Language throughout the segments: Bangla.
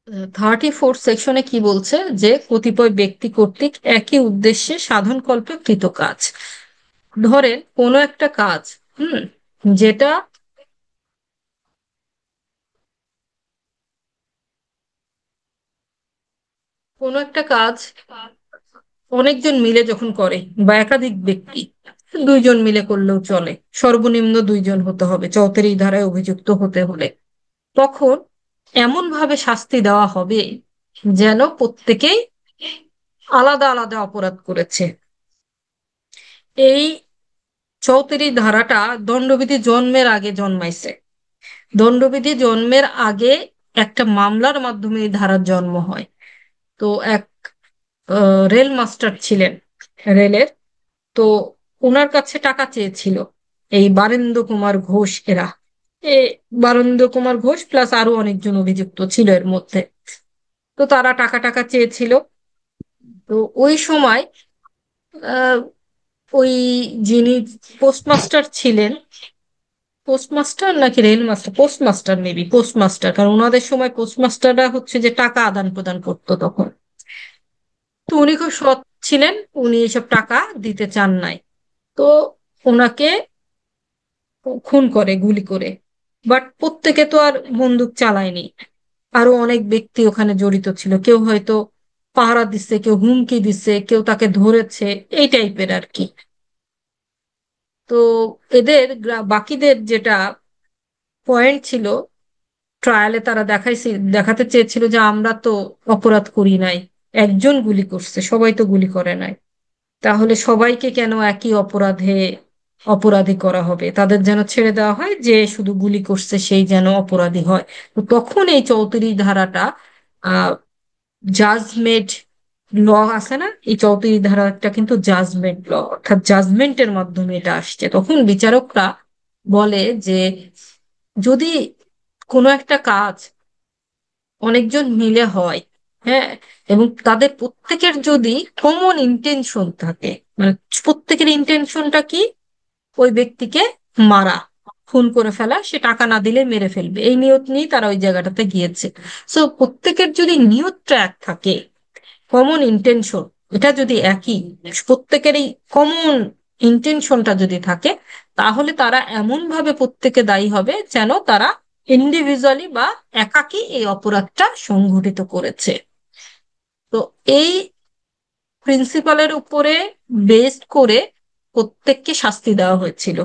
34 সেকশনে কি বলছে যে কতিপয় ব্যক্তি কর্তৃক একই উদ্দেশ্যে সাধনকল্পে কৃত কাজ। ধরেন কোনো একটা কাজ, হুম, যেটা কোনো একটা কাজ অনেকজন মিলে যখন করে বা একাধিক ব্যক্তি, দুইজন মিলে করলেও চলে, সর্বনিম্ন দুইজন হতে হবে 34 ধারায় অভিযুক্ত হতে হলে, তখন এমন ভাবে শাস্তি দেওয়া হবে যেন প্রত্যেকেই আলাদা আলাদা অপরাধ করেছে। এই 34 ধারাটা দণ্ডবিধি জন্মের আগে জন্মাইছে। দণ্ডবিধি জন্মের আগে একটা মামলার মাধ্যমে এই ধারার জন্ম হয়। তো এক রেল মাস্টার ছিলেন, রেলের। তো ওনার কাছে টাকা চেয়েছিল এই বারেন্দ্র কুমার ঘোষ এরা। এ বারেন্দ্র কুমার ঘোষ প্লাস আরো অনেকজন অভিযুক্ত ছিল এর মধ্যে। তো তারা টাকা টাকা চেয়েছিল। তো ওই সময় আহ, ওই যিনি পোস্টমাস্টার ছিলেন, পোস্টমাস্টার নাকি rail master, postmaster, maybe postmaster, কারণ ওনাদের সময় পোস্টমাস্টাররা হচ্ছে যে টাকা আদান প্রদান করতো তখন। তো উনি খুব সৎ ছিলেন, উনি এসব টাকা দিতে চান নাই। তো ওনাকে খুন করে গুলি করে। বাট প্রত্যেকে তো আর বন্দুক চালায়নি, আরো অনেক ব্যক্তি ওখানে জড়িত ছিল, কেউ হয়তো পাহারা দিচ্ছে, কেউ হুমকি দিচ্ছে, কেউ তাকে ধরেছে, এই টাইপের আর কি। তো এদের বাকিদের যেটা পয়েন্ট ছিল, ট্রায়ালে তারা দেখাতে চেয়েছিল যে আমরা তো অপরাধ করি নাই, একজন গুলি করছে, সবাই তো গুলি করে নাই, তাহলে সবাইকে কেন একই অপরাধে অপরাধী করা হবে, তাদের যেন ছেড়ে দেওয়া হয়, যে শুধু গুলি করছে সেই যেন অপরাধী হয়। তো তখন এই 34 ধারাটা, আহ জাজমেন্ট ল আছে না, এই 34 ধারাটা কিন্তু জাজমেন্ট ল, অর্থাৎ জাজমেন্টের মাধ্যমে এটা আসছে। তখন বিচারকরা বলে যে যদি কোনো একটা কাজ অনেকজন মিলে হয়, হ্যাঁ, এবং তাদের প্রত্যেকের যদি কমন ইন্টেনশন থাকে, মানে প্রত্যেকের ইন্টেনশনটা কি, ওই ব্যক্তিকে মারা, খুন করে ফেলা, সে টাকা না দিলে মেরে ফেলবে, এই নিয়ত নিয়ে তারা ওই জায়গাটাতে গিয়েছে। সো প্রত্যেকের যদি নিয়তটা এক থাকে, কমন ইন্টেনশন, এটা যদি একই, প্রত্যেকেরই কমন ইন্টেনশনটা যদি থাকে, তাহলে তারা এমন ভাবে প্রত্যেকে দায়ী হবে যেন তারা ইন্ডিভিজুয়ালি বা একাকী এই অপরাধটা সংঘটিত করেছে। তো এই প্রিন্সিপালের উপরে বেস্ড করে প্রত্যেককে শাস্তি দেওয়া হয়েছিল।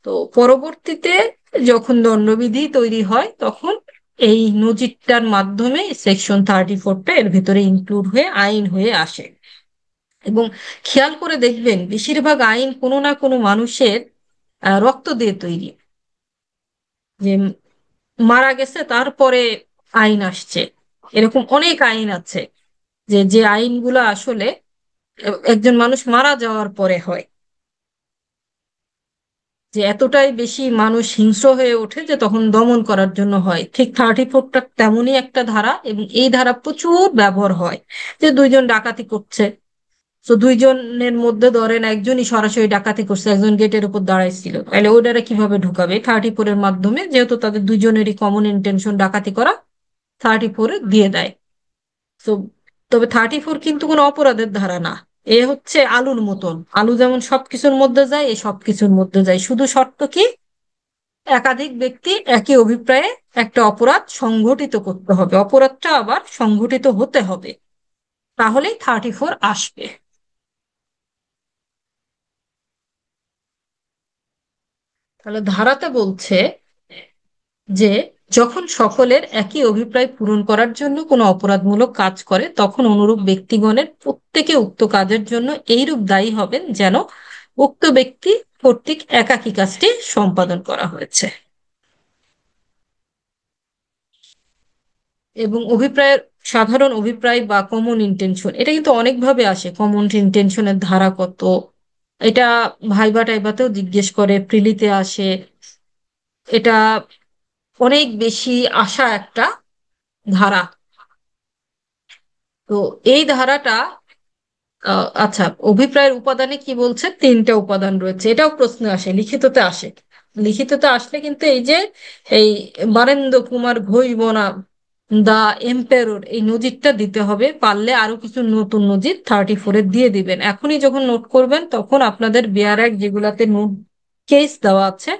তো পরবর্তীতে যখন দণ্ডবিধি তৈরি হয় তখন এই নজিরটার মাধ্যমে সেকশন 34টা এর ভিতরে ইনক্লুড হয়ে আইন হয়ে আসে। এবং খেয়াল করে দেখবেন বেশিরভাগ আইন কোনো না কোনো মানুষের রক্ত দিয়ে তৈরি। যে মারা গেছে তারপরে আইন আসছে, এরকম অনেক আইন আছে, যে যে আইনগুলো আসলে একজন মানুষ মারা যাওয়ার পরে হয়, যে এতটাই বেশি মানুষ হিংস্র হয়ে ওঠে যে তখন দমন করার জন্য হয়। ঠিক 34টা তেমনই একটা ধারা, এবং এই ধারা প্রচুর ব্যবহার হয়। যে দুইজন ডাকাতি করছে, তো দুইজনের মধ্যে ধরেন একজনই সরাসরি ডাকাতি করছে, একজন গেটের উপর দাঁড়াইছিল, তাহলে ওইটারে কিভাবে ঢুকাবে? 34-এর মাধ্যমে, যেহেতু তাদের দুইজনেরই কমন ইন্টেনশন ডাকাতি করা, 34-এ দিয়ে দেয়। তো তবে 34 কিন্তু কোনো অপরাধের ধারা না। এ হচ্ছে আলুর মতন, আলু যেমন সবকিছুর মধ্যে যায়, এ সবকিছুর মধ্যে যায়, শুধু শর্ত কি, একাধিক ব্যক্তি একই অভিপ্রায়ে একটা অপরাধ সংঘটিত করতে হবে, অপরাধটা আবার সংঘটিত হতে হবে, তাহলেই 34 আসবে। তাহলে ধারাতে বলছে যে যখন সকলের একই অভিপ্রায় পূরণ করার জন্য কোনো অপরাধমূলক কাজ করে, তখন অনুরূপ ব্যক্তিগণের প্রত্যেকে উক্ত কাজের জন্য এইরূপ দায়ী হবেন যেন উক্ত ব্যক্তি কর্তৃক একাকী কাজটি সম্পাদন করা হয়েছে। এবং অভিপ্রায়ের, সাধারণ অভিপ্রায় বা কমন ইন্টেনশন, এটা কিন্তু অনেকভাবে আসে, কমন ইন্টেনশনের ধারা কত, এটা ভাইবা টাইবাতেও জিজ্ঞেস করে, প্রিলিতে আসে। এটা অনেক বেশি আসা একটা ধারা। তো এই ধারাটা, আচ্ছা, অভিপ্রায়ের উপাদানে কি বলছে, 3টা উপাদান রয়েছে, এটাও প্রশ্ন আসে, লিখিততে আসে। লিখিততে আসলে কিন্তু এই যে এই বারেন্দ্র কুমার ঘোষ বনাম দা এম্পেরর, এই নজিরটা দিতে হবে। পারলে আরো কিছু নতুন নজির 34-এ দিয়ে দিবেন। এখনই যখন নোট করবেন তখন আপনাদের বেয়ার এক যেগুলাতে নোট কেস দেওয়া আছে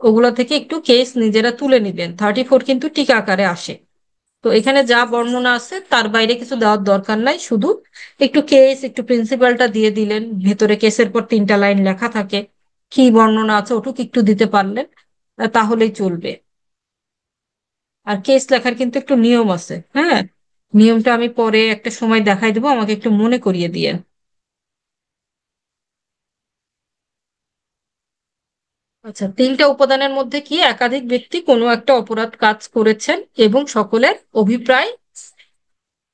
ওগুলা থেকে একটু কেস নিজেরা তুলে নিবেন। 34 কিন্তু টিকা আকারে আসে। তো এখানে যা বর্ণনা আছে তার বাইরে কিছু দেওয়ার দরকার নাই, শুধু একটু কেস, একটু প্রিন্সিপালটা দিয়ে দিলেন। ভেতরে কেসের পর 3টা লাইন লেখা থাকে, কি বর্ণনা আছে ওটুকু একটু দিতে পারলেন, তাহলেই চলবে। আর কেস লেখার কিন্তু একটু নিয়ম আছে, হ্যাঁ। নিয়মটা আমি পরে একটা সময় দেখাই দেবো, আমাকে একটু মনে করিয়ে দিয়েন। আচ্ছা, 3টা উপাদানের মধ্যে কি একাধিক ব্যক্তি কোনো একটা অপরাধ কাজ করেছেন এবং সকলের অভিপ্রায়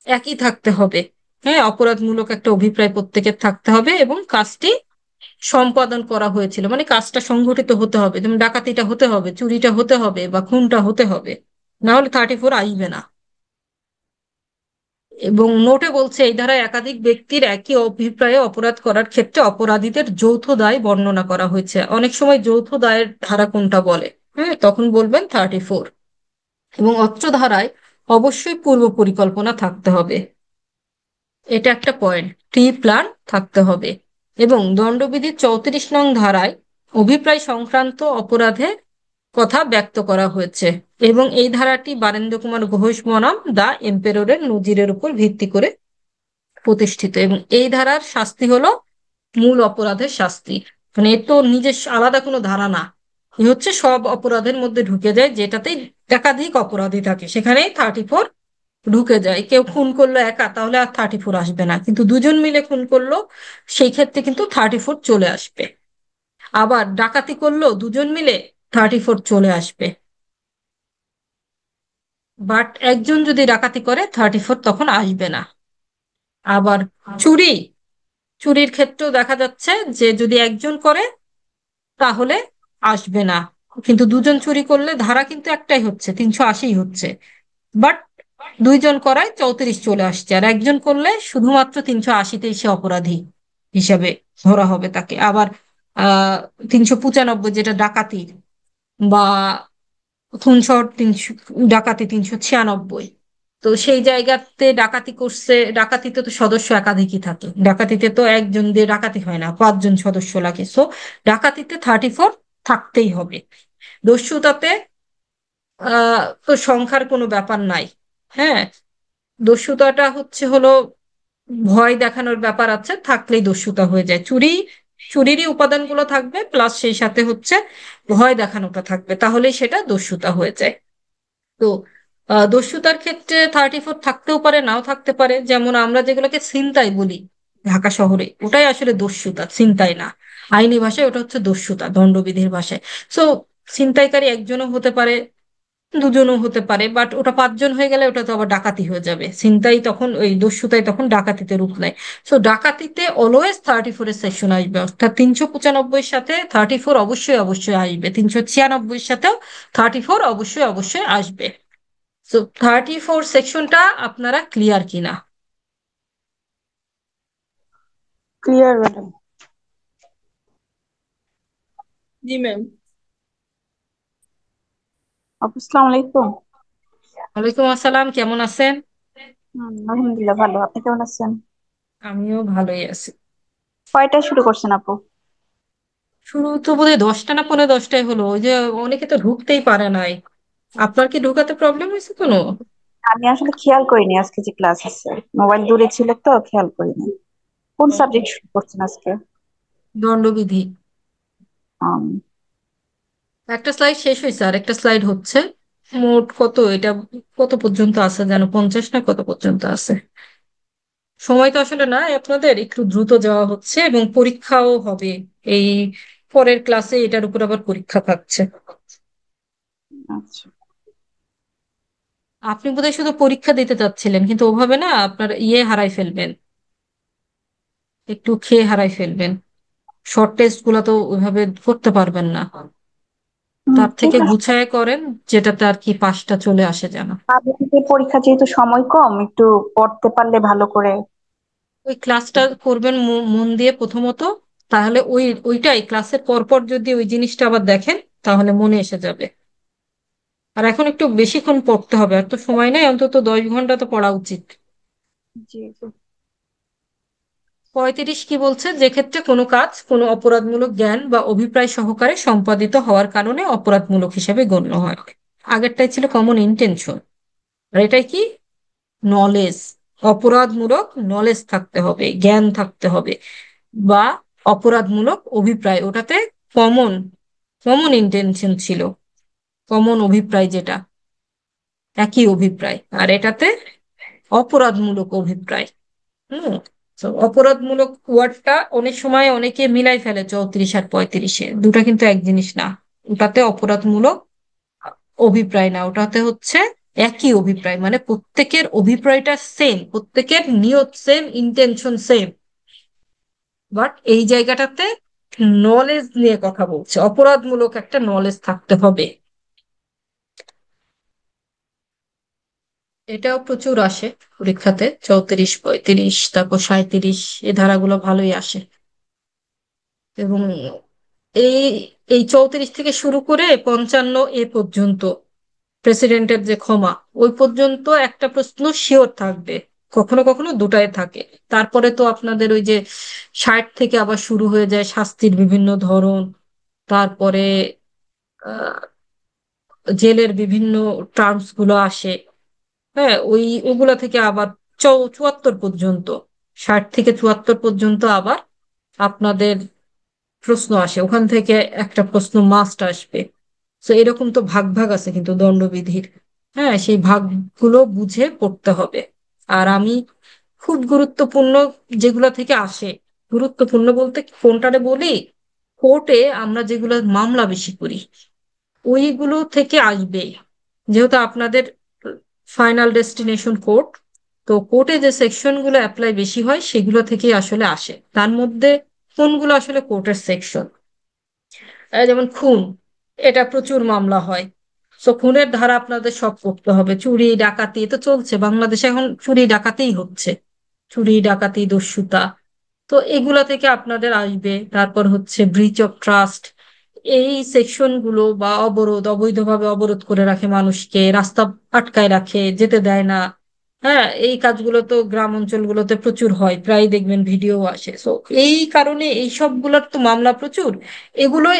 একই থাকতে হবে। হ্যাঁ, অপরাধমূলক একটা অভিপ্রায় প্রত্যেকের থাকতে হবে এবং কাজটি সম্পাদন করা হয়েছিল, মানে কাজটা সংঘটিত হতে হবে। যেমন ডাকাতিটা হতে হবে, চুরিটা হতে হবে, বা খুনটা হতে হবে, না হলে 34 আসবে না। এবং নোটে বলছে এই ধারায় একাধিক ব্যক্তির একই অভিপ্রায়ে অপরাধ করার ক্ষেত্রে অপরাধীদের যৌথ দায় বর্ণনা করা হয়েছে। অনেক সময় যৌথ দায়ের ধারা কোনটা বলে, হ্যাঁ, তখন বলবেন 34। এবং অত্র ধারায় অবশ্যই পূর্ব পরিকল্পনা থাকতে হবে, এটা একটা পয়েন্ট। প্রি প্ল্যান থাকতে হবে। এবং দণ্ডবিধির 34 নং ধারায় অভিপ্রায় সংক্রান্ত অপরাধের কথা ব্যক্ত করা হয়েছে। এবং এই ধারাটি বারেন্দ্র কুমার ঘোষ বনাম দা এম্পেররের নজিরের উপর ভিত্তি করে প্রতিষ্ঠিত। এবং এই ধারার শাস্তি হলো মূল অপরাধের শাস্তি। মানে এ তো নিজের আলাদা কোনো ধারা না, এ হচ্ছে সব অপরাধের মধ্যে ঢুকে যায়, যেটাতেই একাধিক অপরাধী থাকে সেখানেই 34 ঢুকে যায়। কেউ খুন করলো একা, তাহলে আর 34 আসবে না, কিন্তু দুজন মিলে খুন করলো সেই ক্ষেত্রে কিন্তু 34 চলে আসবে। আবার ডাকাতি করলো দুজন মিলে, 34 চলে আসবে। বাট একজন যদি ডাকাতি করে, 34 তখন আসবে না। আবার চুরি, চুরির ক্ষেত্রেও দেখা যাচ্ছে যে যদি একজন করে তাহলে আসবে না, কিন্তু দুজন চুরি করলে ধারা কিন্তু একটাই হচ্ছে, 380 হচ্ছে। বাট দুইজন করায় 34 চলে আসছে, আর একজন করলে শুধুমাত্র 380তেই সে অপরাধী হিসাবে ধরা হবে তাকে। আবার 395 যেটা ডাকাতি বা খুনসহ 300, ডাকাতি 396, তো সেই জায়গাতে ডাকাতি করছে, ডাকাতিতে তো সদস্য একাধিকই থাকে, ডাকাতিতে তো একজন দিয়ে ডাকাতি হয় না, 5জন সদস্য লাগে। সো ডাকাতিতে 34 থাকতেই হবে। দস্যুতাতে তো সংখ্যার কোনো ব্যাপার নাই। হ্যাঁ, দস্যুতাটা হলো ভয় দেখানোর ব্যাপার আছে, থাকলেই দস্যুতা হয়ে যায়। চুরিরই উপাদানগুলো থাকবে, প্লাস সেই সাথে ভয় দেখানোটা থাকবে, তাহলেই সেটা দস্যুতা হয়ে যায়। তো দস্যুতার ক্ষেত্রে 34 থাকতেও পারে, নাও থাকতে পারে। যেমন আমরা যেগুলোকে ছিনতাই বলি ঢাকা শহরে, ওটাই আসলে দস্যুতা, ছিনতাই না। আইনি ভাষায় ওটা হচ্ছে দস্যুতা, দণ্ডবিধির ভাষায়। সো ছিনতাইকারী একজনও হতে পারে, দুজনও হতে পারে, বাট ওটা 5জন হয়ে গেলে ওটা তো আবার ডাকাতি হয়ে যাবে। ছিনতাই তখন, ওই দস্যুতাই তখন ডাকাতিতে রূপ নেয়। সো ডাকাতিতে অলওয়েজ 34-এর সেকশন আসবে, অর্থাৎ 395-এর সাথে 34 অবশ্যই অবশ্যই আসবে, 396-এর সাথেও 34 অবশ্যই অবশ্যই আসবে। সো 34 সেকশনটা আপনারা ক্লিয়ার কিনা? Clear madam. জি ম্যাম। আপু আসসালামু আলাইকুম। ওয়ালাইকুম আসসালাম, কেমন আছেন? আলহামদুলিল্লাহ ভালো, আপনি কেমন আছেন? আমিও ভালোই আছি। কয়টায় শুরু করছেন আপু? শুরু তো বোধহয় 10টা না 10:45 হলো, ওই যে অনেকে তো ঢুকতেই পারে নাই। আপনার কি ঢুকাতে প্রবলেম হয়েছে কোনো? আমি আসলে খেয়াল করিনি আজকে যে ক্লাস আছে, মোবাইল দূরে ছিল তো খেয়াল করিনি। কোন সাবজেক্ট শুরু করছেন আজকে? দণ্ডবিধি। আম, একটা স্লাইড শেষ হয়েছে, আর একটা স্লাইড হচ্ছে। মোট কত এটা, কত পর্যন্ত আছে যেন, 50 না কত পর্যন্ত আছে। সময় তো আসলে না, আপনাদের একটু দ্রুত যাওয়া হচ্ছে এবং পরীক্ষাও হবে এই পরের ক্লাসে, এটার উপর আবার পরীক্ষা থাকছে। আচ্ছা। আপনি বোধহয় শুধু পরীক্ষা দিতে চাচ্ছিলেন, কিন্তু ওভাবে না, আপনার ইয়ে হারাই ফেলবেন, একটু খেয়ে হারাই ফেলবেন। শর্ট টেস্ট গুলো তো ওইভাবে করতে পারবেন না। তার ঠিক থেকে আছে। গুছায় করেন, যেটাতে আর কি পাসটা চলে আসে যেন। আগে থেকে পরীক্ষা যেহেতু সময় কম, একটু পড়তে পারলে ভালো করে। ওই ক্লাসটা করবেন মন দিয়ে প্রথমত, তাহলে ওইটাই ক্লাসের পর পর যদি ওই জিনিসটা আবার দেখেন তাহলে মনে এসে যাবে। আর এখন একটু বেশিক্ষণ পড়তে হবে, আর তো সময় নেই, অন্তত 10 ঘন্টা তো পড়া উচিত। জি জি। 35 কি বলছে, যে ক্ষেত্রে কোনো কাজ কোনো অপরাধমূলক জ্ঞান বা অভিপ্রায় সহকারে সম্পাদিত হওয়ার কারণে অপরাধমূলক হিসেবে গণ্য হয়। আগেরটাই ছিল কমন ইন্টেনশন, আর এটাই কি, নলেজ। অপরাধমূলক নলেজ থাকতে হবে, জ্ঞান থাকতে হবে, বা অপরাধমূলক অভিপ্রায়, ওটাতে কমন কমন ইন্টেনশন ছিল, কমন অভিপ্রায় যেটা, একই অভিপ্রায়, আর এটাতে অপরাধমূলক অভিপ্রায়। হুম। তো অপরাধমূলক ওয়ার্ডটা অনেক সময় অনেকে মিলাই ফেলে 34 আর 35-এ, দুটা কিন্তু এক জিনিস না। ওটাতে অপরাধমূলক অভিপ্রায় না, ওটাতে হচ্ছে একই অভিপ্রায়, মানে প্রত্যেকের অভিপ্রায়টা সেম, প্রত্যেকের নিয়ত সেম, ইন্টেনশন সেম, বাট এই জায়গাটাতে নলেজ নিয়ে কথা বলছে, অপরাধমূলক একটা নলেজ থাকতে হবে। এটাও প্রচুর আসে পরীক্ষাতে, 34, 35, তারপর 37, এই ধারাগুলো ভালোই আসে। এবং এই এই 34 থেকে শুরু করে 55 পর্যন্ত, প্রেসিডেন্টের যে ক্ষমা, ওই পর্যন্ত একটা প্রশ্ন শিওর থাকবে, কখনো কখনো দুটায় থাকে। তারপরে তো আপনাদের ওই যে 60 থেকে আবার শুরু হয়ে যায় শাস্তির বিভিন্ন ধরন, তারপরে জেলের বিভিন্ন টার্মস গুলো আসে। হ্যাঁ, ওগুলা থেকে আবার 74 পর্যন্ত, 60 থেকে 74 পর্যন্ত আবার আপনাদের প্রশ্ন আসে, ওখান থেকে একটা প্রশ্ন মাস্ট আসবে। তো এরকম তো ভাগ ভাগ আছে কিন্তু দণ্ডবিধির। হ্যাঁ, সেই ভাগগুলো বুঝে পড়তে হবে। আর আমি খুব গুরুত্বপূর্ণ যেগুলা থেকে আসে, গুরুত্বপূর্ণ বলতে কোনটারে বলি, কোর্টে আমরা যেগুলো মামলা বেশি করি ওইগুলো থেকে আসবে, যেহেতু আপনাদের ফাইনাল ডেস্টিনেশন কোর্ট। তো কোর্টে যে সেকশন গুলো অ্যাপ্লাই বেশি হয় সেগুলো থেকেই আসলে আসে। তার মধ্যে কোনগুলো আসলে কোর্টের সেকশন, যেমন খুন, এটা প্রচুর মামলা হয়। তো খুনের ধারা আপনাদের সব করতে হবে, চুরি ডাকাতি তো চলছে বাংলাদেশে এখন, চুরি ডাকাতিই হচ্ছে, চুরি ডাকাতি দস্যুতা। তো এগুলা থেকে আপনাদের আসবে। তারপর হচ্ছে ব্রিচ অফ ট্রাস্ট, এই সেকশন গুলো, বা অবরোধ, অবৈধভাবে অবরোধ করে রাখে মানুষকে, রাস্তা আটকায় রাখে, যেতে দেয় না। হ্যাঁ, এই কাজগুলো তো গ্রাম অঞ্চলগুলোতে প্রচুর হয়, প্রায় দেখবেন ভিডিও আসে। তো এই কারণে এই সবগুলোর তো মামলা প্রচুর, এগুলোই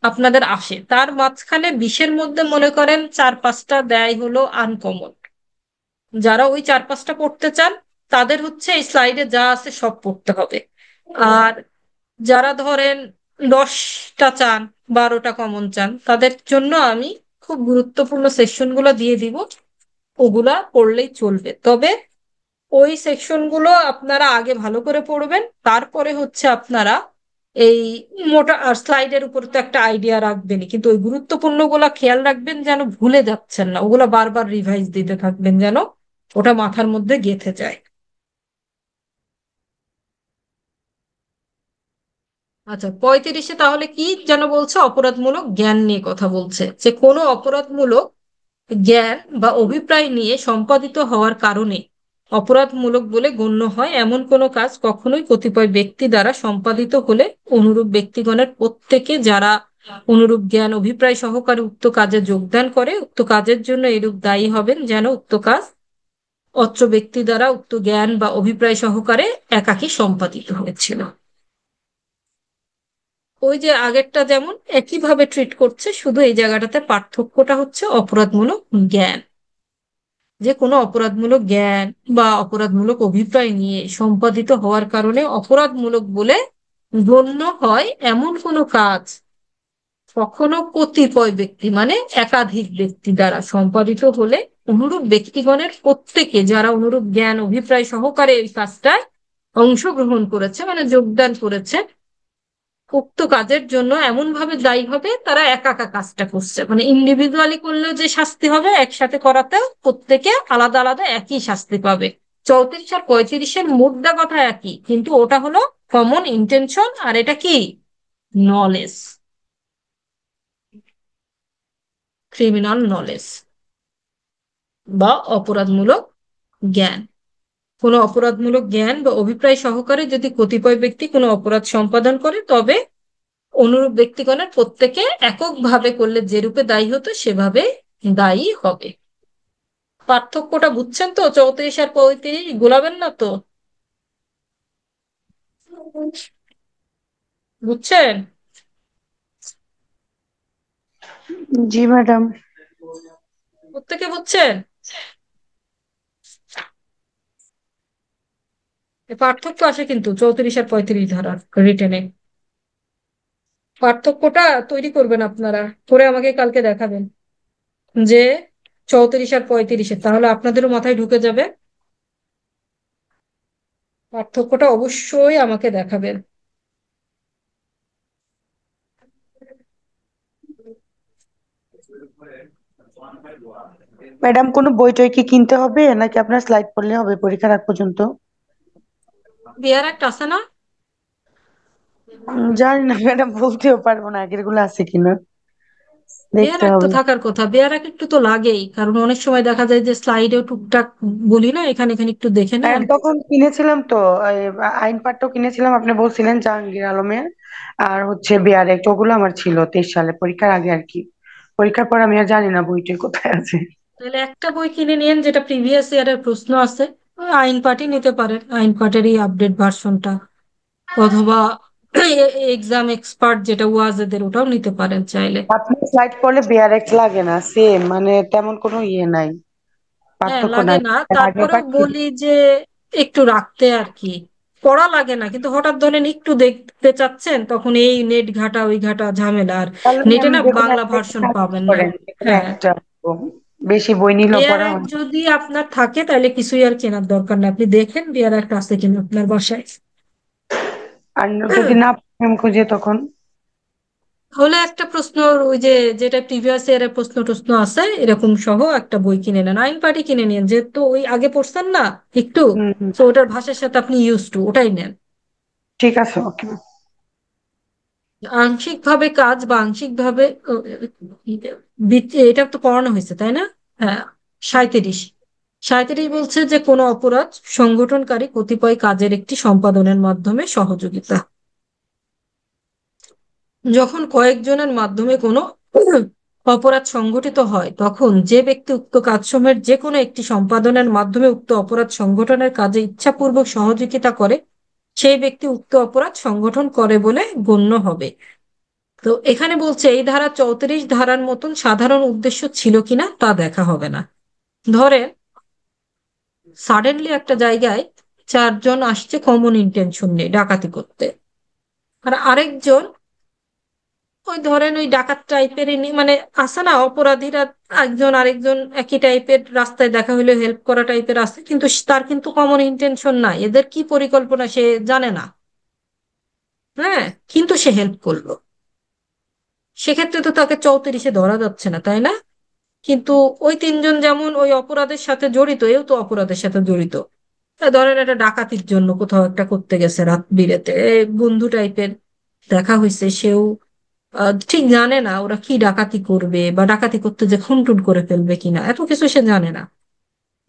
আপনাদের আসে। তার মাঝখানে 20-এর মধ্যে মনে করেন 4-5টা দেয় হলো আনকমন, যারা ওই 4-5টা পড়তে চান তাদের হচ্ছে এই স্লাইডে যা আছে সব পড়তে হবে। আর যারা ধরেন 10টা চান, 12টা কমন চান, তাদের জন্য আমি খুব গুরুত্বপূর্ণ সেকশন গুলো দিয়ে দিব, ওগুলা পড়লেই চলবে। তবে ওই সেকশন গুলো আপনারা আগে ভালো করে পড়বেন, তারপরে হচ্ছে আপনারা এই মোটা স্লাইডের উপর তো একটা আইডিয়া রাখবেনই, কিন্তু ওই গুরুত্বপূর্ণ গুলা খেয়াল রাখবেন যেন ভুলে যাচ্ছেন না, ওগুলা বারবার রিভাইজ দিতে থাকবেন যেন ওটা মাথার মধ্যে গেঁথে যায়। আচ্ছা, 35-এ তাহলে কি যেন বলছে, অপরাধমূলক জ্ঞান নিয়ে কথা বলছে, যে কোনো অপরাধমূলক জ্ঞান বা অভিপ্রায় নিয়ে সম্পাদিত হওয়ার কারণে অপরাধমূলক বলে গণ্য হয় এমন কোনো কাজ কখনোই কতিপয় ব্যক্তি দ্বারা সম্পাদিত হলে অনুরূপ ব্যক্তিগণের প্রত্যেকে যারা অনুরূপ জ্ঞান অভিপ্রায় সহকারে উক্ত কাজে যোগদান করে উক্ত কাজের জন্য এরূপ দায়ী হবেন যেন উক্ত কাজ অত্র ব্যক্তি দ্বারা উক্ত জ্ঞান বা অভিপ্রায় সহকারে একাকী সম্পাদিত হয়েছিল। ওই যে আগেরটা যেমন একইভাবে ট্রিট করছে, শুধু এই জায়গাটাতে পার্থক্যটা হচ্ছে অপরাধমূলক জ্ঞান, যে কোনো অপরাধমূলক জ্ঞান বা অপরাধমূলক অভিপ্রায় নিয়ে সম্পাদিত হওয়ার কারণে অপরাধমূলক বলে গণ্য হয় এমন কোনো কাজ কখনো কতিপয় ব্যক্তি মানে একাধিক ব্যক্তি দ্বারা সম্পাদিত হলে অনুরূপ ব্যক্তিগণের প্রত্যেকে যারা অনুরূপ জ্ঞান অভিপ্রায় সহকারে এই কাজটায় অংশগ্রহণ করেছে মানে যোগদান করেছে উক্ত কাজের জন্য এমন ভাবে দায়ী হবে তারা একা একা কাজটা করছে, মানে ইন্ডিভিজুয়ালি করলেও যে শাস্তি হবে, একসাথে করাতেও প্রত্যেকে আলাদা আলাদা একই শাস্তি পাবে। 34 আর 35-এর মুদ্রা কথা একই, কিন্তু ওটা হলো কমন ইন্টেনশন, আর এটা কি, নলেজ, ক্রিমিনাল নলেজ বা অপরাধমূলক জ্ঞান। কোনো অপরাধমূলক জ্ঞান বা অভিপ্রায় সহকারে যদি কতিপয় ব্যক্তি কোনো অপরাধ সম্পাদন করে তবে অনুরূপ ব্যক্তিগণের প্রত্যেকে এককভাবে করলে যেরূপে দায়ী হতো সেভাবে দায়ী হবে। পার্থক্যটা বুঝছেন তো? 34 আর 35, গোলাবেন না তো? বুঝছেন? জি ম্যাডাম। প্রত্যেকে বুঝছেন? এ পার্থক্য আসে কিন্তু 34 আর 35 ধারার রিটেনে। পার্থক্যটা তৈরি করবেন আপনারা, করে আমাকে কালকে দেখাবেন যে 34 আর 35, তাহলে আপনাদেরও মাথায় ঢুকে যাবে। পার্থক্যটা অবশ্যই আমাকে দেখাবেন। ম্যাডাম কোনো বই টই কি কিনতে হবে নাকি আপনার স্লাইড পড়লে হবে পরীক্ষার আগ পর্যন্ত? বিয়ার একটা আছে না? জানি না ম্যাডাম, বলতেও পারবো না আগের গুলো আছে কিনা, বেয়ার দেখতে এক তো হবে। থাকার কথা, বেয়ার এক একটু তো লাগেই, কারণ অনেক সময় দেখা যায় যে স্লাইডেও টুকটাক বলি না, এখানে এখানে একটু দেখে নেন। তখন কিনেছিলাম তো, এই আইন পাঠটাও কিনেছিলাম, আপনি বলছিলেন জাহাঙ্গীর আলমের। আর হচ্ছে বিআরএক্ট, ওগুলো আমার ছিল 23 সালে পরীক্ষার আগে আর কি। পরীক্ষার পর আমি আর জানি না বইটি কোথায় আছে। তাহলে একটা বই কিনে নিন যেটা প্রিভিয়াস ইয়ারের প্রশ্ন আছে। ওই আইন পার্টই নিতে পারেন, আইন পার্টেরই আপডেট ভার্সনটা, অথবা এক্সাম এক্সপার্ট যেটা ওয়াজেদের, ওটাও নিতে পারেন চাইলে। আপনার স্লাইড পড়লে বিআরএক্ট লাগে না, সেম মানে তেমন কোনো ইয়ে নাই, হ্যাঁ, পার্থক্য লাগে নাই। না, এর তারপরেও আগেরটা কি? বলি যে একটু রাখতে আর কি। পড়া লাগে না, কিন্তু হঠাৎ ধরেন একটু দেখতে চাচ্ছেন, তখন এই নেট ঘাটা ওই ঘাটা ঝামেলা। আর তাহলে নেটে ম্যাম না যে কোনো বাংলা একটা ভার্সন সাজেস্ট পাবেন না। করেন, যে কোনো হ্যাঁ, একটা। বেশি বই নিলেও রেয়ার পড়া এক হয় না। যদি আপনার থাকে তাহলে কিছুই আর কেনার দরকার নেই, আপনি দেখেন রেয়ার একটা আছে কিনা আপনার বাসায়। আর যদি না ম্যাম খুঁজে তখন? হলে একটা প্রশ্ন, ওই যে যেটা প্রিভিয়াস ইয়ারের প্রশ্ন টশ্ন আছে এরকম সহ একটা বই কিনে নেন, আইন পার্টি কিনে নিন, যেহেতু ওই আগে পড়ছেন না একটু, হুম হুম। তো ওটার ভাষার সাথে আপনি ইউজ টু, ওটাই নেন। ঠিক আছে, ওকে। আংশিকভাবে কাজ বা আংশিকভাবে এটা তো পড়ানো হয়েছে তাই না? হ্যাঁ। 37, 37 বলছে যে কোনো অপরাধ সংগঠনকারী কতিপয় কাজের একটি সম্পাদনের মাধ্যমে সহযোগিতা। যখন কয়েকজনের মাধ্যমে কোনো অপরাধ সংঘটিত হয়, তখন যে ব্যক্তি উক্ত কাজসমূহের যে কোনো একটি সম্পাদনের মাধ্যমে উক্ত অপরাধ সংগঠনের কাজে ইচ্ছাপূর্বক সহযোগিতা করে, সেই ব্যক্তি উক্ত অপরাধ সংগঠন করে বলে গণ্য হবে। তো এখানে বলছে এই ধারা 34 ধারার মতন সাধারণ উদ্দেশ্য ছিল কিনা তা দেখা হবে না। ধরেন সাডেনলি একটা জায়গায় চারজন আসছে কমন ইন্টেনশন নিয়ে ডাকাতি করতে, আর আরেকজন ওই ধরেন ওই ডাকাত টাইপের, মানে আছে না অপরাধীরা, একজন আরেকজন একই টাইপের, রাস্তায় দেখা হলে হেল্প করা টাইপের আছে, কিন্তু তার কিন্তু কমন ইন্টেনশন নাই, এদের কি পরিকল্পনা সে জানে না। হ্যাঁ, কিন্তু সে হেল্প করলো, সেক্ষেত্রে তো তাকে 34-এ ধরা যাচ্ছে না, তাই না? কিন্তু ওই তিনজন যেমন ওই অপরাধের সাথে জড়িত, এও তো অপরাধের সাথে জড়িত। ধরেন একটা ডাকাতির জন্য কোথাও একটা করতে গেছে রাত বিরেতে, বন্ধু টাইপের দেখা হয়েছে, সেও ঠিক জানে না ওরা কি ডাকাতি করবে, বা ডাকাতি করতে যে খুন টুন করে ফেলবে কিনা, এত কিছু সে জানে না।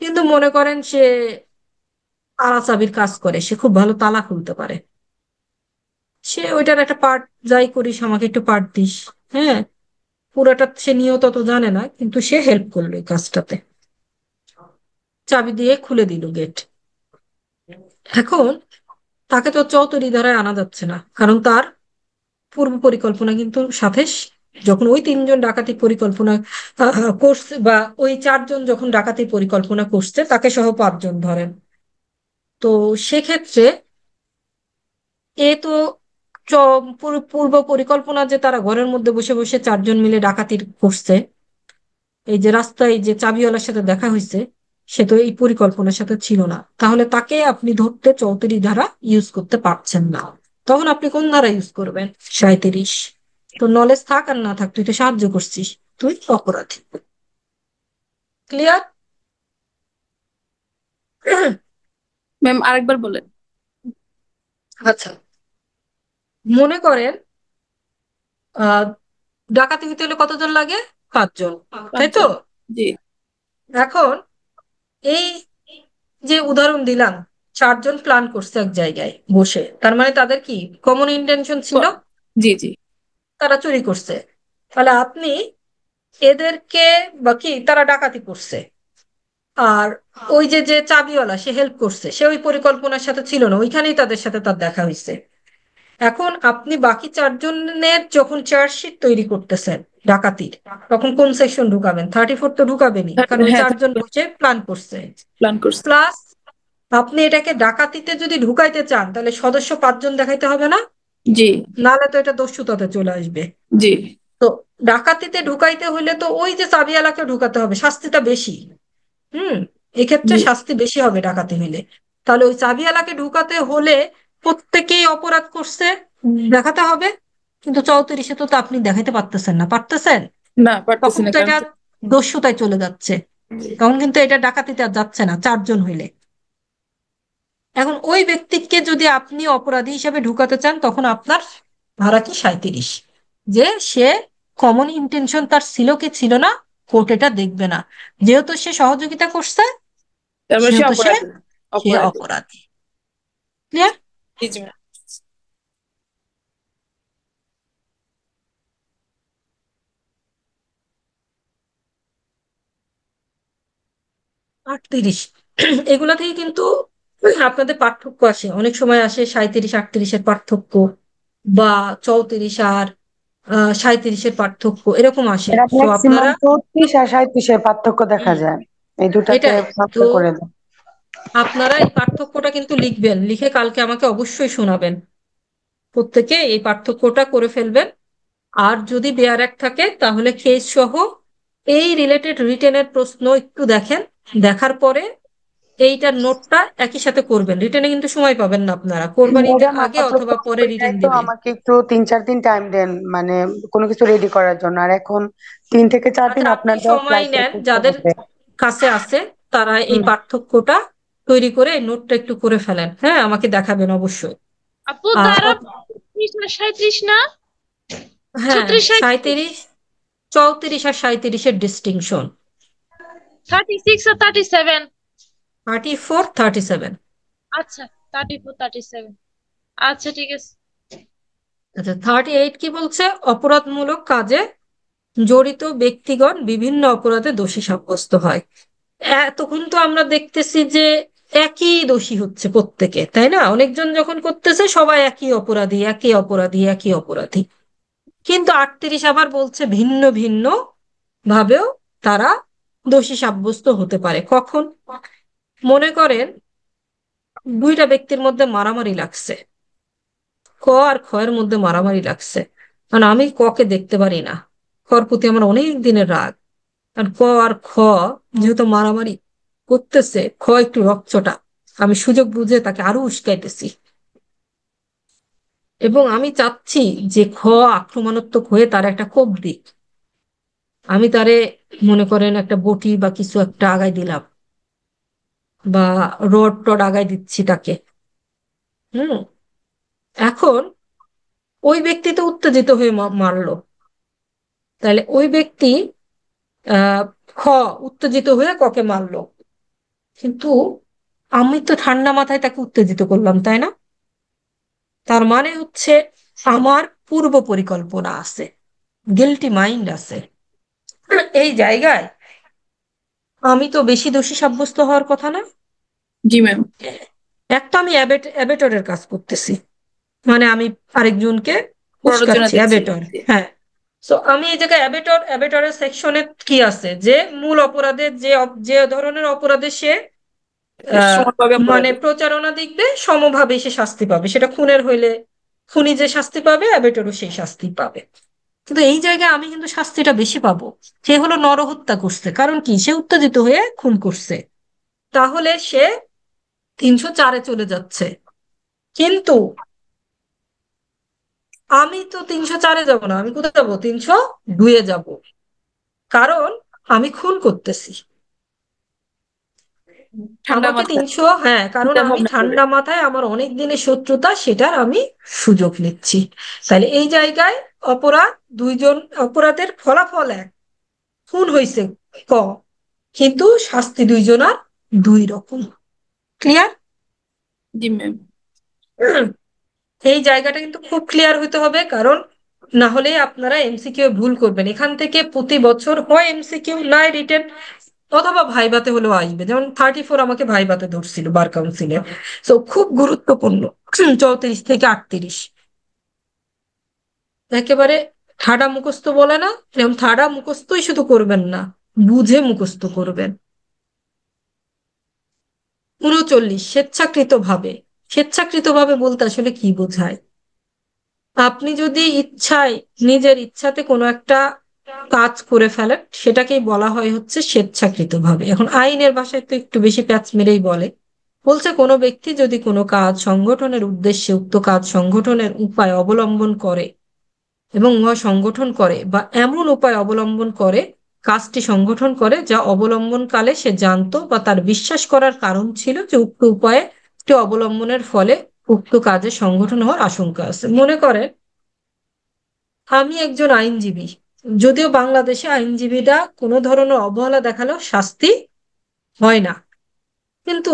কিন্তু মনে করেন সে আড়া চাবির কাজ করে, সে খুব ভালো তালা খুলতে পারে, সে ওইটার একটা পার্ট, যাই করিস আমাকে একটু পার্ট দিস। হ্যাঁ, পুরোটা সে নিয়ত তো জানে না, কিন্তু সে হেল্প করলো এই কাজটাতে, চাবি দিয়ে খুলে দিল গেট। এখন তাকে তো চৌধুরী ধারায় আনা যাচ্ছে না, কারণ তার পূর্ব পরিকল্পনা কিন্তু সাথে যখন ওই তিনজন ডাকাতি পরিকল্পনা করছে, বা ওই চারজন যখন ডাকাতি পরিকল্পনা করছে, তাকে সহ 5 জন ধরেন, তো সেক্ষেত্রে এ তো পূর্ব পরিকল্পনা যে তারা ঘরের মধ্যে বসে বসে চারজন মিলে ডাকাতি করছে, এই যে রাস্তায় যে চাবিওয়ালার সাথে দেখা হয়েছে, সে তো এই পরিকল্পনার সাথে ছিল না, তাহলে তাকে আপনি ধরতে 34 ধারা ইউজ করতে পারছেন না। তখন আপনি কোন ধারা ইউজ করবেন? 37। তো নলেজ থাক আর না থাক, তুই তো সাহায্য করছিস, তুই অপরাধী। ক্লিয়ার? ম্যাম আরেকবার বলেন। আচ্ছা, মনে করেন আহ ডাকাতি হইতে হলে কতজন লাগে? 5 জন, তাই তো? 5 জন। জি। এখন এই যে উদাহরণ দিলাম, 4 জন প্ল্যান করছে এক জায়গায় বসে, তার মানে তাদের কি কমন ইন্টেনশন ছিল? জি জি। তারা চুরি করছে। তাহলে আপনি এদেরকে বা কি তারা ডাকাতি করছে, আর ওই যে যে চাবিওয়ালা সে হেল্প করছে, সে ওই পরিকল্পনার সাথে ছিল না, ওইখানেই তাদের সাথে তার দেখা হয়েছে। এখন আপনি বাকি চারজনের যখন চার্জশিট তৈরি করতেছেন ডাকাতির, তখন কোন সেকশন ঢুকাবেন? 34 তো ঢুকাবেনই, কারণ ওই হ্যাঁ, চারজন বসে প্ল্যান করছে। প্ল্যান করছে। প্লাস আপনি এটাকে ডাকাতিতে যদি ঢুকাইতে চান তাহলে সদস্য 5 জন দেখাইতে হবে না? জি। নাহলে তো এটা দস্যুতাতে চলে আসবে। জি। তো ডাকাতিতে ঢুকাইতে হইলে তো ওই যে চাবিয়ালাকে ঢুকাতে হবে, শাস্তিটা বেশি। হুম। এক্ষেত্রে জি। শাস্তি বেশি হবে ডাকাতি হইলে। তাহলে ওই চাবিয়ালাকে ঢুকাতে হলে প্রত্যেকেই অপরাধ করছে দেখাতে হবে। কিন্তু 34-এ তো আপনি দেখাইতে পারতেছেন না, পারতেছেন? না, পারতেছি তখন না তো কারণ এটা দস্যুতায় চলে যাচ্ছে, তখন কিন্তু এটা ডাকাতিতে আর যাচ্ছে না 4 জন হইলে। এখন ওই ব্যক্তিকে যদি আপনি অপরাধী হিসেবে ঢুকাতে চান, তখন আপনার ধারা কি 37, যে সে কমন ইন্টেনশন তার ছিল কি ছিল না কোর্ট এটা দেখবে না, যেহেতু সে সহযোগিতা করছে তারপরে সে সেহেতু সে অপরাধী। সে অপরাধী। অপরাধী। ক্লিয়ার? জি জি ম্যাম। 38 এগুলা থেকে কিন্তু আপনাদের পার্থক্য আসে, অনেক সময় আসে 37-38-এর পার্থক্য, বা 34 আর 37-এর পার্থক্য এরকম আসে। এটা সো ম্যাক্সিমাম আপনারা 34 আর 37-এর পার্থক্য দেখা হুম, যায়। এই দুটাকে এটাই তো, ভাগ করে দেয়। আপনারা এই পার্থক্যটা কিন্তু লিখবেন, লিখে কালকে আমাকে অবশ্যই শোনাবেন। প্রত্যেকে এই পার্থক্যটা করে ফেলবেন। আর যদি বেয়ার এক থাকে তাহলে কেস সহ এই রিলেটেড রিটেনের প্রশ্ন একটু দেখেন, দেখার পরে এইটার নোটটা একই সাথে করবেন। রিটেনে কিন্তু সময় পাবেন না, আপনারা করবার ঈদের ম্যাডাম আগে আপাতত অথবা পরে রিটেন ওইটাই তো, দিবে। আমাকে একটু 3-4 দিন টাইম দেন, মানে কোনো কিছু রেডি করার জন্য। আর এখন 3 থেকে 4 দিন আচ্ছা, আপনি আপনার দেওয়া সময় ক্লাসে নেন, করতে যাদের হবে। কাছে আছে তারা এই হুম। পার্থক্যটা তৈরি করে এই নোটটা একটু করে ফেলেন, হ্যাঁ আমাকে দেখাবেন অবশ্যই। আপু আর তারা 35 না 37 না, হ্যাঁ, 36 37, 37, 34 আর 37-এর ডিস্টিংশন। 36 আর 37। 34-37। আচ্ছা, 34 37। আচ্ছা ঠিক আছে। আচ্ছা, 38 কি বলছে? অপরাধমূলক কাজে জড়িত ব্যক্তিগণ বিভিন্ন অপরাধে দোষী সাব্যস্ত হয়। তখন তো আমরা দেখতেছি যে একই দোষী হচ্ছে প্রত্যেকে, তাই না? অনেকজন যখন করতেছে সবাই একই অপরাধী, একই অপরাধী, একই অপরাধী। কিন্তু 38 আবার বলছে ভিন্ন ভিন্ন ভাবেও তারা দোষী সাব্যস্ত হতে পারে। কখন? মনে করেন দুইটা ব্যক্তির মধ্যে মারামারি লাগছে, ক আর খ এর মধ্যে মারামারি লাগছে, কারণ আমি ক কে দেখতে পারি না, খর প্রতি আমার অনেক দিনের রাগ। আর ক আর খ যেহেতু মারামারি করতেছে, খ একটু রকচটা, আমি সুযোগ বুঝে তাকে আরো উস্কাইতেছি, এবং আমি চাচ্ছি যে খ আক্রমণাত্মক হয়ে তার একটা কোপ দিক। আমি তারে মনে করেন একটা বটি বা কিছু একটা আগায় দিলাম, বা রড টড আগায় দিচ্ছি তাকে। হুম। এখন ওই ব্যক্তি তো উত্তেজিত হয়ে মারলো, তাহলে ওই ব্যক্তি আহ খ উত্তেজিত হয়ে ককে মারলো, কিন্তু আমি তো ঠান্ডা মাথায় তাকে উত্তেজিত করলাম, তাই না? তার মানে হচ্ছে আমার পূর্ব পরিকল্পনা আছে, গিল্টি মাইন্ড আছে। এই জায়গায় আমি তো বেশি দোষী সাব্যস্ত হওয়ার কথা না। জি ম্যাম। একটা আমি অ্যাবেটরের কাজ করতেছি, মানে আমি আরেকজনকে প্ররোচনা উস্কাচ্ছি, দিচ্ছি। অ্যাবেটর। হ্যাঁ। তো আমি এই জায়গায় অ্যাবেটরের সেকশনে কি আছে, যে মূল অপরাধের যে ধরনের অপরাধে সে সমানভাবে মানে অপরাধী। প্রচারণা দিকবে সমভাবে সে শাস্তি পাবে, সেটা খুনের হইলে খুনি যে শাস্তি পাবে অ্যাবেটরও সেই শাস্তি পাবে। কিন্তু এই জায়গায় আমি কিন্তু শাস্তিটা বেশি পাবো। সে হলো নরহত্যা করছে, কারণ কি সে উত্তেজিত হয়ে খুন করছে, তাহলে সে 304-এ চলে যাচ্ছে। কিন্তু আমি তো 304-এ যাব না, আমি কোথায় যাবো? 302-এ যাব, কারণ আমি খুন করতেছি। ঠান্ডা আমাকে মাথায় 300, হ্যাঁ, কারণ চিন্তা আমি ভাবনা করে। ঠান্ডা মাথায় আমার অনেক দিনের শত্রুতা সেটার আমি সুযোগ নিচ্ছি। তাহলে এই জায়গায় অপরাধ দুইজন, অপরাধের ফলাফল এক, খুন হয়েছে ক, কিন্তু শাস্তি দুইজনার দুই রকম। ক্লিয়ার? জি ম্যাম। এই জায়গাটা কিন্তু খুব ক্লিয়ার হইতে হবে, কারণ না হলে আপনারা এমসিকিউ ভুল করবেন। এখান থেকে প্রতি বছর হয় এমসিকিউ, নয় রিটেন, অথবা ভাইভাতে হলেও আসবে। যেমন 34 আমাকে ভাইভাতে ধরছিল বার কাউন্সিলে। তো খুব গুরুত্বপূর্ণ। 34 থেকে 38 একেবারে ঠাডা মুখস্থ বলে না, এরকম ঠাডা মুখস্থই শুধু করবেন না, বুঝে মুখস্থ করবেন। 39 স্বেচ্ছাকৃতভাবে। স্বেচ্ছাকৃতভাবে বলতে আসলে কি বোঝায়? আপনি যদি ইচ্ছায়, নিজের ইচ্ছাতে কোনো একটা কাজ করে ফেলেন, সেটাকেই বলা হয় হচ্ছে স্বেচ্ছাকৃতভাবে। এখন আইনের ভাষায় তো একটু বেশি প্যাঁচ মেরেই বলে, বলছে কোনো ব্যক্তি যদি কোনো কাজ সংগঠনের উদ্দেশ্যে উক্ত কাজ সংগঠনের উপায় অবলম্বন করে এবং উহা সংগঠন করে, বা এমন উপায় অবলম্বন করে কাজটি সংগঠন করে যা অবলম্বনকালে সে জানতো বা তার বিশ্বাস করার কারণ ছিল যে উক্ত উপায়টি অবলম্বনের ফলে উক্ত কাজে সংগঠন হওয়ার আশঙ্কা আছে। মনে করে আমি একজন আইনজীবী, যদিও বাংলাদেশে আইনজীবীরা কোনো ধরনের অবহেলা দেখালেও শাস্তি হয় না, কিন্তু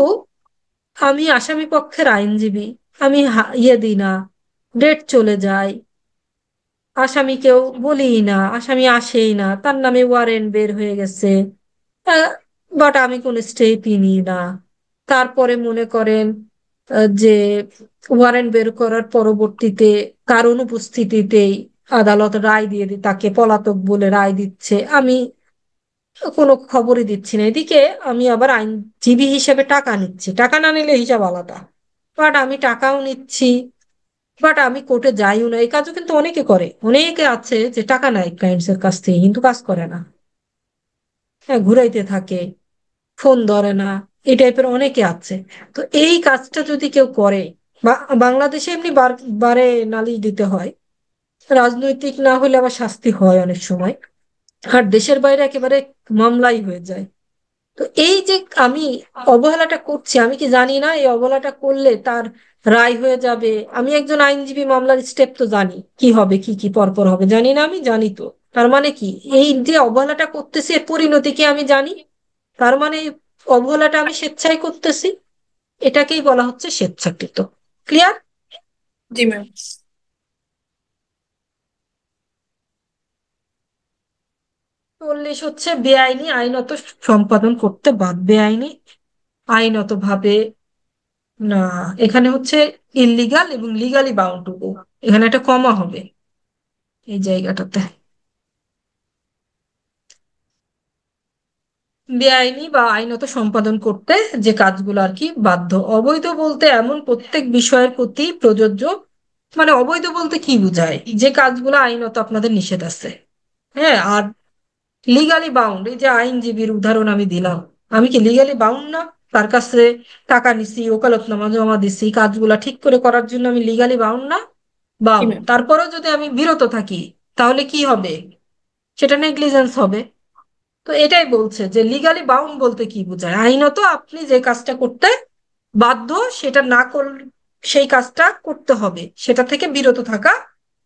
আমি আসামি পক্ষের আইনজীবী, আমি ইয়ে দিই না, ডেট চলে যায়, আসামিকেও বলি না, আসামি আসেই না, তার নামে ওয়ারেন্ট বের হয়ে গেছে, বাট আমি কোনো স্টেপই নিই না। তারপরে মনে করেন যে ওয়ারেন্ট বের করার পরবর্তীতে তার অনুপস্থিতিতেই আদালত রায় দিয়ে তাকে পলাতক বলে রায় দিচ্ছে, আমি কোনো খবরই দিচ্ছি না। এদিকে আমি আবার আইনজীবী হিসেবে টাকা নিচ্ছি, টাকা না নিলে হিসাব আলাদা, বাট আমি টাকাও নিচ্ছি, বাট আমি কোর্টে যাইও না। এই কাজও কিন্তু অনেকে করে, অনেকে আছে যে টাকা নেয় ক্লায়েন্টস এর কাছ থেকে কিন্তু কাজ করে না, হ্যাঁ, ঘুরাইতে থাকে, ফোন ধরে না, এই টাইপের অনেকে আছে। তো এই কাজটা যদি কেউ করে, বা বাংলাদেশে এমনি বারে নালিশ দিতে হয়, রাজনৈতিক না হলে আবার শাস্তি হয় অনেক সময়, আর দেশের বাইরে একেবারে মামলাই হয়ে যায়। তো এই যে আমি অবহেলাটা করছি, আমি কি জানি না এই অবহেলাটা করলে তার রায় হয়ে যাবে? আমি একজন আইনজীবী, মামলার স্টেপ তো জানি, কি হবে কি কি পরপর হবে জানি না, আমি জানি তো। তার মানে কি, এই যে অবহেলাটা করতেছি এর পরিণতি কি আমি জানি? তার মানে এই অবহেলাটা আমি স্বেচ্ছায় করতেছি, এটাকেই বলা হচ্ছে স্বেচ্ছাকৃত। ক্লিয়ার? জি ম্যাম। 40 হচ্ছে বেআইনি আইনত সম্পাদন করতে বাদ, বেআইনি আইনত ভাবে না, এখানে হচ্ছে ইললিগাল এবং লিগালি বাউন্ড টু গো, এখানে একটা কমা হবে এই জায়গাটাতে। বেআইনি বা আইনত সম্পাদন করতে যে কাজগুলো আর কি বাধ্য। অবৈধ বলতে এমন প্রত্যেক বিষয়ের প্রতি প্রযোজ্য, মানে অবৈধ বলতে কি বোঝায়, যে কাজগুলো আইনত আপনাদের নিষেধ আছে। হ্যাঁ, আর লিগালি বাউন্ড, এই যে আইনজীবীর উদাহরণ আমি দিলাম, আমি কি লিগালি বাউন্ড না? তার কাছে টাকা নিছি, ওকালতনামা জমা দিছি, কাজগুলা ঠিক করে করার জন্য আমি লিগালি বাউন্ড না? জি বাউন্ড। ম্যাম। তারপরেও যদি আমি বিরত থাকি, তাহলে কি হবে? সেটা নেগলিজেন্স হবে। তো এটাই বলছে যে লিগালি বাউন্ড বলতে কি বোঝায়, আইনত আপনি যে কাজটা করতে বাধ্য, সেটা না করলে সেই কাজটা করতে হবে, সেটা থেকে বিরত থাকা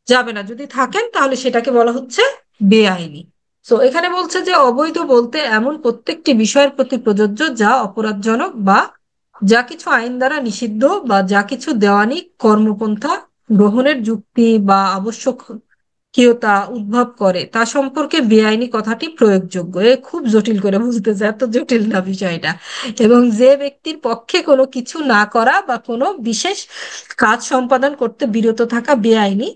যাবে না। যদি থাকেন তাহলে সেটাকে বলা হচ্ছে বেআইনি। তো এখানে বলছে যে অবৈধ বলতে এমন প্রত্যেকটি বিষয়ের প্রতি প্রযোজ্য যা অপরাধজনক, বা যা কিছু আইন দ্বারা নিষিদ্ধ, বা যা কিছু দেওয়ানি কর্মপন্থা গ্রহণের যুক্তি বা আবশ্যকীয়তা উদ্ভব করে তা সম্পর্কে বেআইনি কথাটি প্রয়োগযোগ্য। এ খুব জটিল করে বুঝতেছে, এত জটিল না বিষয়টা। এবং যে ব্যক্তির পক্ষে কোনো কিছু না করা বা কোনো বিশেষ কাজ সম্পাদন করতে বিরত থাকা বেআইনি,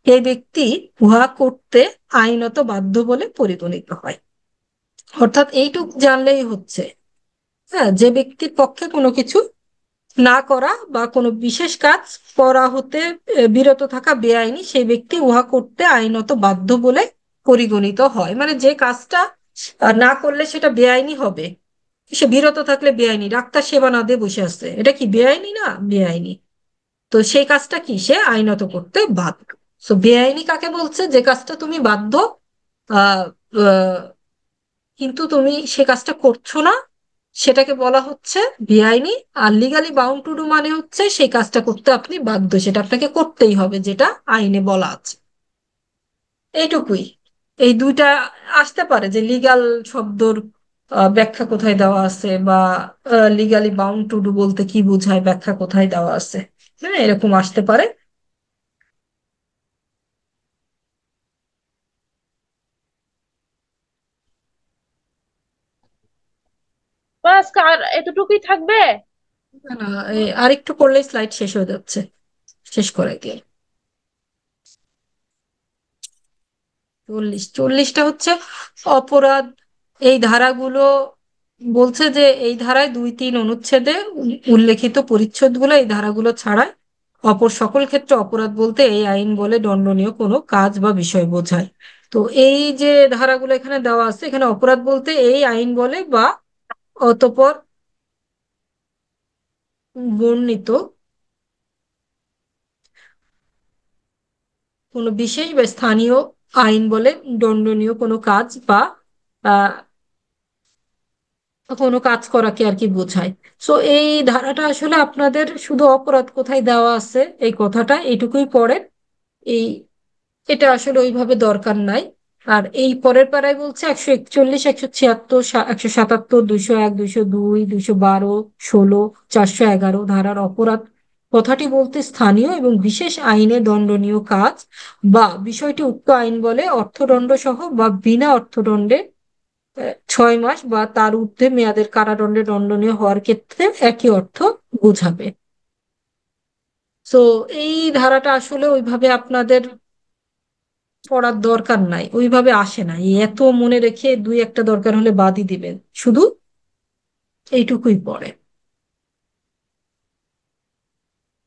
এই ব্যক্তি উহা করতে আইনত বাধ্য বলে পরিগণিত হয়। অর্থাৎ এইটুক জানলেই হচ্ছে, হ্যাঁ, যে ব্যক্তির পক্ষে কোনো কিছু না করা বা কোনো বিশেষ কাজ করা হতে বিরত থাকা বেআইনি, সেই ব্যক্তি উহা করতে আইনত বাধ্য বলে পরিগণিত হয়। মানে যে কাজটা না করলে সেটা বেআইনি হবে, সে বিরত থাকলে বেআইনি। ডাক্তার সেবা না দিয়ে বসে আছে, এটা কি বেআইনি? না, বেআইনি। তো সেই কাজটা কি সে আইনত করতে বাধ্য। তো বেআইনি কাকে বলছে? যে কাজটা তুমি বাধ্য, আহ আহ, কিন্তু তুমি সে কাজটা করছো না, সেটাকে বলা হচ্ছে বেআইনি। আর লিগালি বাউন্ড টু ডু মানে হচ্ছে সেই কাজটা করতে আপনি বাধ্য, সেটা আপনাকে করতেই হবে, যেটা আইনে বলা আছে। এইটুকুই। এই দুইটা আসতে পারে যে লিগাল শব্দর ব্যাখ্যা কোথায় দেওয়া আছে, বা লিগালি বাউন্ড টু ডু বলতে কি বোঝায় ব্যাখ্যা কোথায় দেওয়া আছে, হ্যাঁ, এরকম আসতে পারে। বাস আর এতটুকুই থাকবে? না না, আর একটু পড়লেই স্লাইড শেষ হয়ে যাচ্ছে, শেষ করে দিয়ে। 40টা হচ্ছে অপরাধ। এই ধারাগুলো বলছে যে এই ধারায় 2-3 অনুচ্ছেদে উল্লেখিত পরিচ্ছেদগুলো এই ধারাগুলো ছাড়াই অপর সকল ক্ষেত্রে অপরাধ বলতে এই আইন বলে দণ্ডনীয় কোনো কাজ বা বিষয় বোঝায়। তো এই যে ধারাগুলো এখানে দেওয়া আছে, এখানে অপরাধ বলতে এই আইন বলে বা অতঃপর বর্ণিত কোনো বিশেষ বা স্থানীয় আইন বলে দণ্ডনীয় কোনো কাজ বা কোনো কাজ করাকে আর কি বোঝায়। সো এই ধারাটা আসলে আপনাদের শুধু অপরাধ কোথায় দেওয়া আছে এই কথাটা এইটুকুই পড়ে। এই এটা আসলে ওইভাবে দরকার নাই। আর এই পরের পাড়ায় বলছে 141, 176, 177, 201, 202, 212, 16, 411 ধারার অপরাধ কথাটি বলতে স্থানীয় এবং বিশেষ আইনে দণ্ডনীয় কাজ বা বিষয়টি উক্ত আইন বলে অর্থদণ্ড সহ বা বিনা অর্থদণ্ডে 6 মাস বা তার ঊর্ধ্বে মেয়াদের কারাদণ্ডে দণ্ডনীয় হওয়ার ক্ষেত্রে একই অর্থ বোঝাবে। তো এই ধারাটা আসলে ওইভাবে আপনাদের পড়ার দরকার নাই, ওইভাবে আসে না। এই এত মনে রেখে 2-1টা দরকার হলে বাদই দিবেন, শুধু এইটুকুই পড়ে।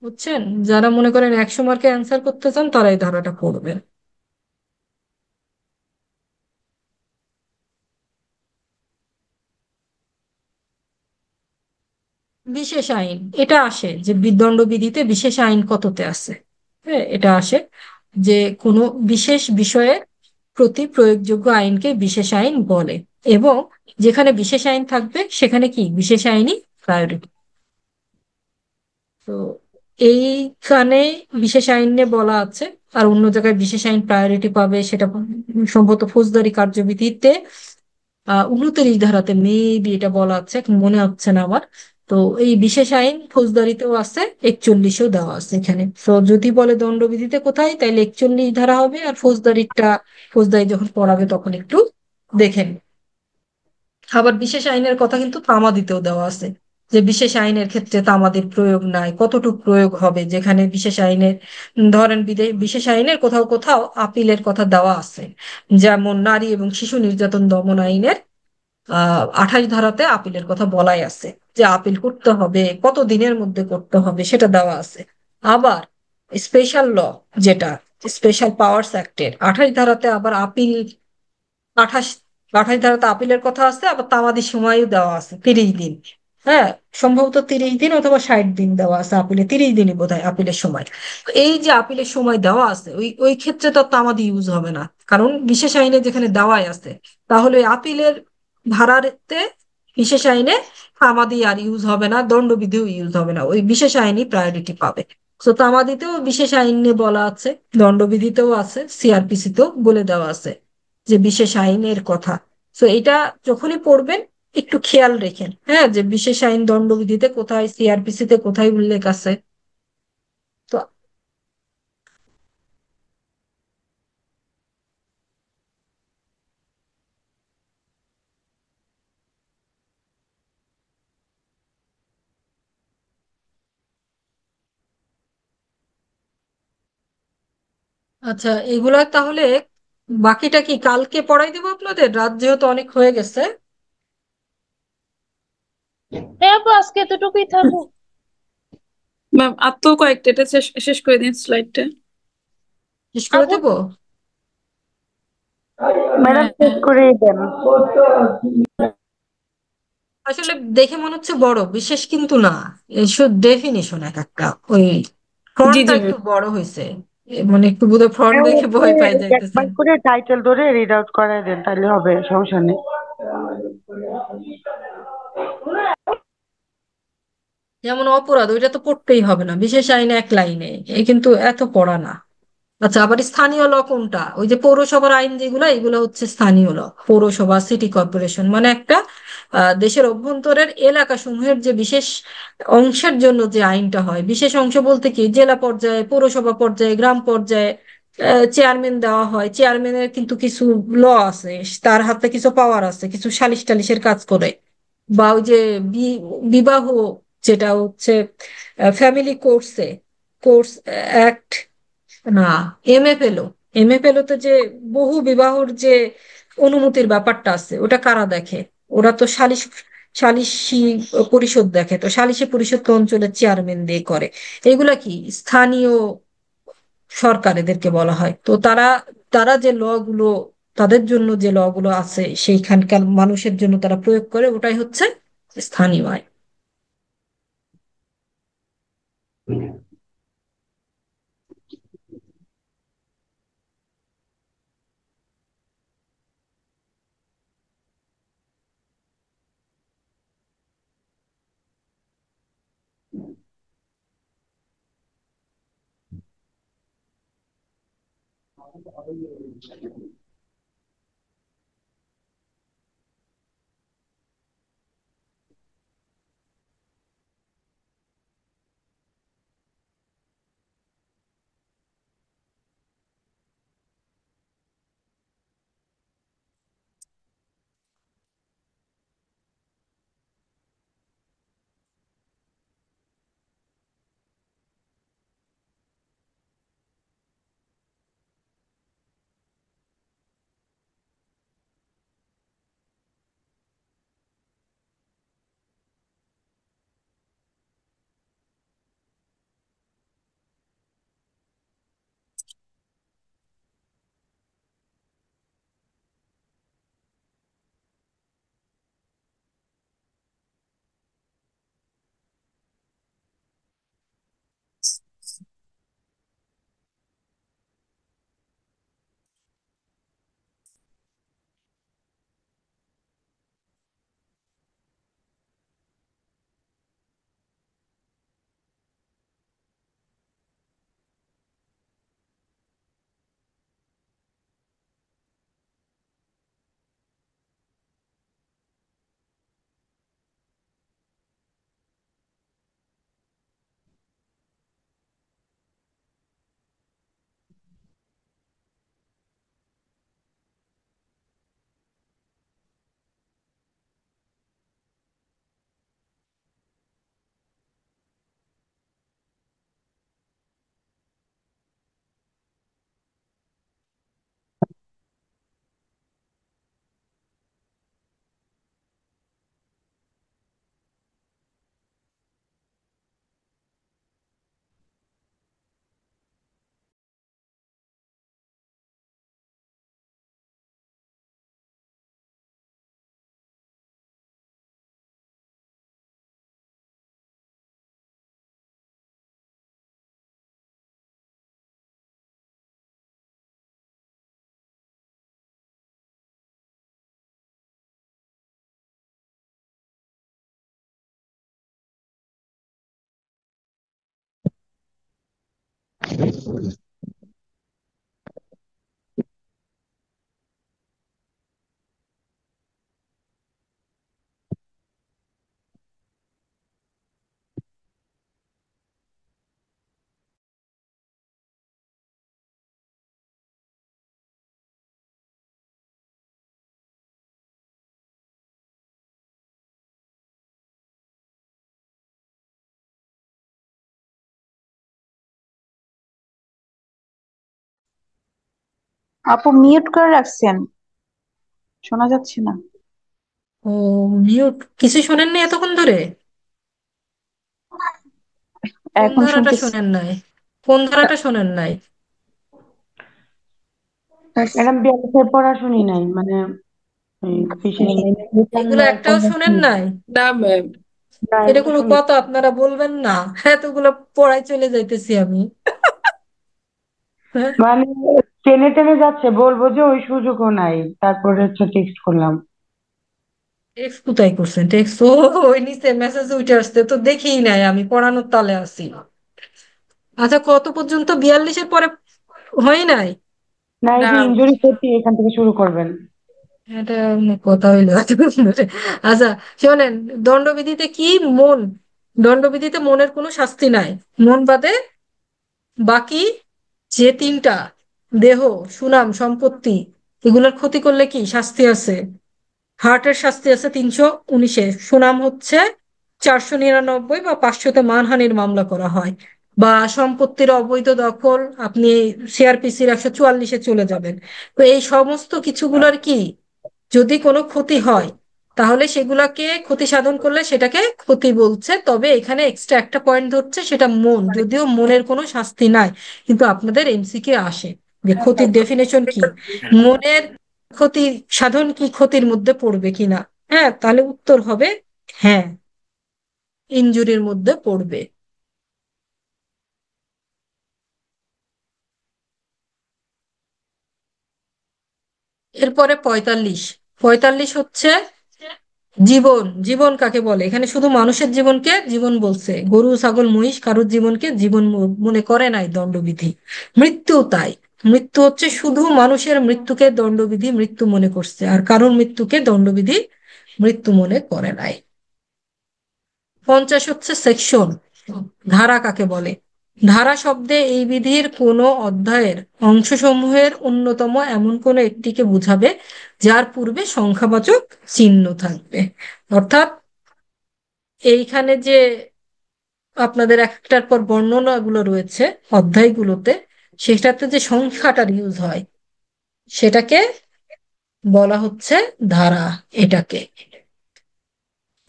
বুঝছেন? যারা মনে করেন 100 মার্কে অ্যান্সার করতে চান তারা এই ধারাটা পড়বেন। বিশেষ আইন এটা আসে যে দণ্ডবিধিতে বিশেষ আইন কততে আছে। হ্যাঁ, এটা আসে যে কোনো বিশেষ বিষয়ে প্রতি প্রয়োগযোগ্য আইনকে বিশেষ আইন বলে, এবং যেখানে বিশেষ আইন থাকবে সেখানে কি বিশেষ আইনই প্রায়োরিটি। তো এইখানে বিশেষ আইনে বলা আছে, আর অন্য জায়গায় বিশেষ আইন প্রায়োরিটি পাবে সেটা সম্ভবত ফৌজদারি কার্যবিধিতে 29 ধারাতে মেবি এটা বলা আছে, এখন মনে হচ্ছে না আমার। তো এই বিশেষ আইন ফৌজদারিতেও আছে, 41-এও দেওয়া আছে এখানে। তো যদি বলে দণ্ডবিধিতে কোথায়, তাইলে 41 ধারা হবে, আর ফৌজদারিটা ফৌজদারি যখন পড়াবে তখন একটু দেখেন। আবার বিশেষ আইনের কথা কিন্তু তামাদিতেও দেওয়া আছে, যে বিশেষ আইনের ক্ষেত্রে তামাদির প্রয়োগ নাই, কতটুকু প্রয়োগ হবে, যেখানে বিশেষ আইনের ধরেন বিশেষ আইনের কোথাও কোথাও আপিলের কথা দেওয়া আছে। যেমন নারী এবং শিশু নির্যাতন দমন আইনের 28 ধারাতে আপিলের কথা বলাই আছে, যে আপিল করতে হবে, কত দিনের মধ্যে করতে হবে সেটা দেওয়া আছে। আবার স্পেশাল ল, যেটা স্পেশাল পাওয়ার্স অ্যাক্টের 28 ধারাতে আবার আপিল, আঠাশ 28 ধারাতে আপিলের কথা আছে, আবার তামাদি সময়ও দেওয়া আছে 30 দিন। হ্যাঁ, সম্ভবত 30 দিন অথবা 60 দিন দেওয়া আছে আপিলে, 30 দিনই বোধহয় আপিলের সময়। তো এই যে আপিলের সময় দেওয়া আছে, ওই ওই ক্ষেত্রে তো তামাদি ইউজ হবে না, কারণ বিশেষ আইনে যেখানে দেওয়াই আছে। তাহলে ওই আপিলের ধারাতে বিশেষ আইনে তামাদি আর ইউজ হবে না, দণ্ডবিধিও ইউজ হবে না, ওই বিশেষ আইনই প্রায়োরিটি পাবে। তো তামাদিতেও বিশেষ আইন নিয়ে বলা আছে, দণ্ডবিধিতেও আছে, সিআরপিসি তেও বলে দেওয়া আছে যে বিশেষ আইনের কথা। তো এটা যখনই পড়বেন একটু খেয়াল রেখেন, হ্যাঁ, যে বিশেষ আইন দণ্ডবিধিতে কোথায়, সিআরপিসি তে কোথায় উল্লেখ আছে। তো আচ্ছা, এগুলা তাহলে বাকিটা কি কালকে পড়াই দেবো আপনাদের? রাত যেহেতু অনেক হয়ে গেছে। হ্যাঁ আপু, আজকে এতটুকুই থাকুক। ম্যাম আর তো কয়েকটা, এটা শেষ শেষ করে দিন স্লাইডটা। শেষ করে আপু, দেবো? ম্যাডাম হ্যাঁ চেক করে দেন। আসলে দেখে মনে হচ্ছে বড়, বিশেষ কিন্তু না। এসব ডেফিনিশন এক একটা, ওই জি ফ্রন্টটা জি একটু ম্যাম। বড় হয়েছে, মানে একটু বোধহয় ফ্রন্ট হ্যাঁ, দেখে ভয় পাই একবার যাইতেছেন। করে টাইটেল ধরে রিড আউট করাই দেন, তাহলে হবে, সমস্যা নেই। যেমন অপরাধ, ওইটা তো পড়তেই হবে না, বিশেষ আইনে 1 লাইনে, এই কিন্তু এত পড়া না। আচ্ছা, আবার স্থানীয় ল কোনটা? ওই যে পৌরসভার আইন যেগুলো, এগুলো হচ্ছে স্থানীয় ল। পৌরসভা, সিটি কর্পোরেশন মানে একটা দেশের অভ্যন্তরের এলাকা সমূহের যে বিশেষ অংশের জন্য যে আইনটা হয়। বিশেষ অংশ বলতে কি, জেলা পর্যায়ে, পৌরসভা পর্যায়ে, গ্রাম পর্যায়ে চেয়ারম্যান দেওয়া হয়। চেয়ারম্যানের কিন্তু কিছু ল আছে, তার হাতে কিছু পাওয়ার আছে, কিছু সালিশ টালিশের কাজ করে। বা ওই যে বিবাহ, যেটা হচ্ছে ফ্যামিলি কোর্স অ্যাক্ট, না, এমএফএলও, এমএফএলও তে যে বহু বিবাহর যে অনুমতির ব্যাপারটা আছে, ওটা কারা দেখে? ওরা তো সালিশি পরিষদ দেখে। তো সালিশি পরিষদ তো অঞ্চলের চেয়ারম্যান দিয়ে করে। এগুলা কি স্থানীয় সরকার এদেরকে বলা হয়। তো তারা তারা যে ল গুলো, তাদের জন্য যে ল গুলো আছে সেইখানকার মানুষের জন্য তারা প্রয়োগ করে, ওটাই হচ্ছে স্থানীয় আইন। আপু মিউট করে রাখছেন, শোনা যাচ্ছে না। ও, মিউট? কিছু শোনেননি এতক্ষণ ধরে? কোন এখন ধারাটা শুনতেছি। শোনেন নাই? কোন ধারাটা শোনেন নাই? ম্যাডাম বিয়াল্লিশের পড়া শুনি নাই, মানে বিশেষ এগুলো একটাও শোনেন নাই? না ম্যাম। না, এটা এগুলো কোনো শুনি। কথা? আপনারা বলবেন না এতগুলো পড়ায় চলে যাইতেছি আমি। হ্যাঁ, মানে টেনে টেনে যাচ্ছে, বলবো যে ওই সুযোগও নাই, তারপরে হচ্ছে টেক্সট করলাম। টেক্সট কোথায় করছেন? টেক্সট ও, ওই নিচে মেসেজ উঠে আসতে তো দেখিই নাই, আমি পড়ানোর তালে আছি। আচ্ছা, কত পর্যন্ত? 42-এর পরে হয় নাই? না, এই না যে ইনজুরি করতে এখান থেকে শুরু করবেন। এটা অনেক কথা হইলো এতক্ষণ ধরে। আচ্ছা, শোনেন, দণ্ডবিধিতে কি? মন, দণ্ডবিধিতে মনের কোনো শাস্তি নাই। মন বাদে বাকি যে তিনটা, দেহ, সুনাম, সম্পত্তি, এগুলোর ক্ষতি করলে কি শাস্তি আছে? হার্টের শাস্তি আছে 319-এ, সুনাম হচ্ছে 499 বা 500-তে মানহানির মামলা করা হয়। বা সম্পত্তির অবৈধ দখল, আপনি সিআরপিসির 144-এ চলে যাবেন। তো এই সমস্ত কিছুগুলোর কি, যদি কোনো ক্ষতি হয় তাহলে সেগুলাকে ক্ষতি সাধন করলে সেটাকে ক্ষতি বলছে। তবে এখানে এক্সট্রা একটা পয়েন্ট ধরছে, সেটা মন, যদিও মনের কোনো শাস্তি নাই, কিন্তু আপনাদের এমসিকিউ আসে যে ক্ষতির ডেফিনেশন কি, মনের ক্ষতি সাধন কি ক্ষতির মধ্যে পড়বে কিনা। হ্যাঁ, তাহলে উত্তর হবে হ্যাঁ, ইনজুরির মধ্যে পড়বে। এরপরে 45। 45 হচ্ছে জীবন। জীবন কাকে বলে? এখানে শুধু মানুষের জীবনকে জীবন বলছে, গরু ছাগল মহিষ কারোর জীবনকে জীবন মনে করে নাই দণ্ডবিধি। মৃত্যু তাই, মৃত্যু হচ্ছে শুধু মানুষের মৃত্যুকে দণ্ডবিধি মৃত্যু মনে করছে, আর কারোর মৃত্যুকে দণ্ডবিধি মৃত্যু মনে করে নাই। 50 হচ্ছে সেকশন। ধারা কাকে বলে? ধারা শব্দে এই বিধির কোনো অধ্যায়ের অংশসমূহের অন্যতম এমন কোনো একটিকে বোঝাবে যার পূর্বে সংখ্যাবাচক চিহ্ন থাকবে। অর্থাৎ এইখানে যে আপনাদের একটার পর বর্ণনাগুলো রয়েছে অধ্যায়গুলোতে, সেটাতে যে সংখ্যাটার ইউজ হয় সেটাকে বলা হচ্ছে ধারা, এটাকে।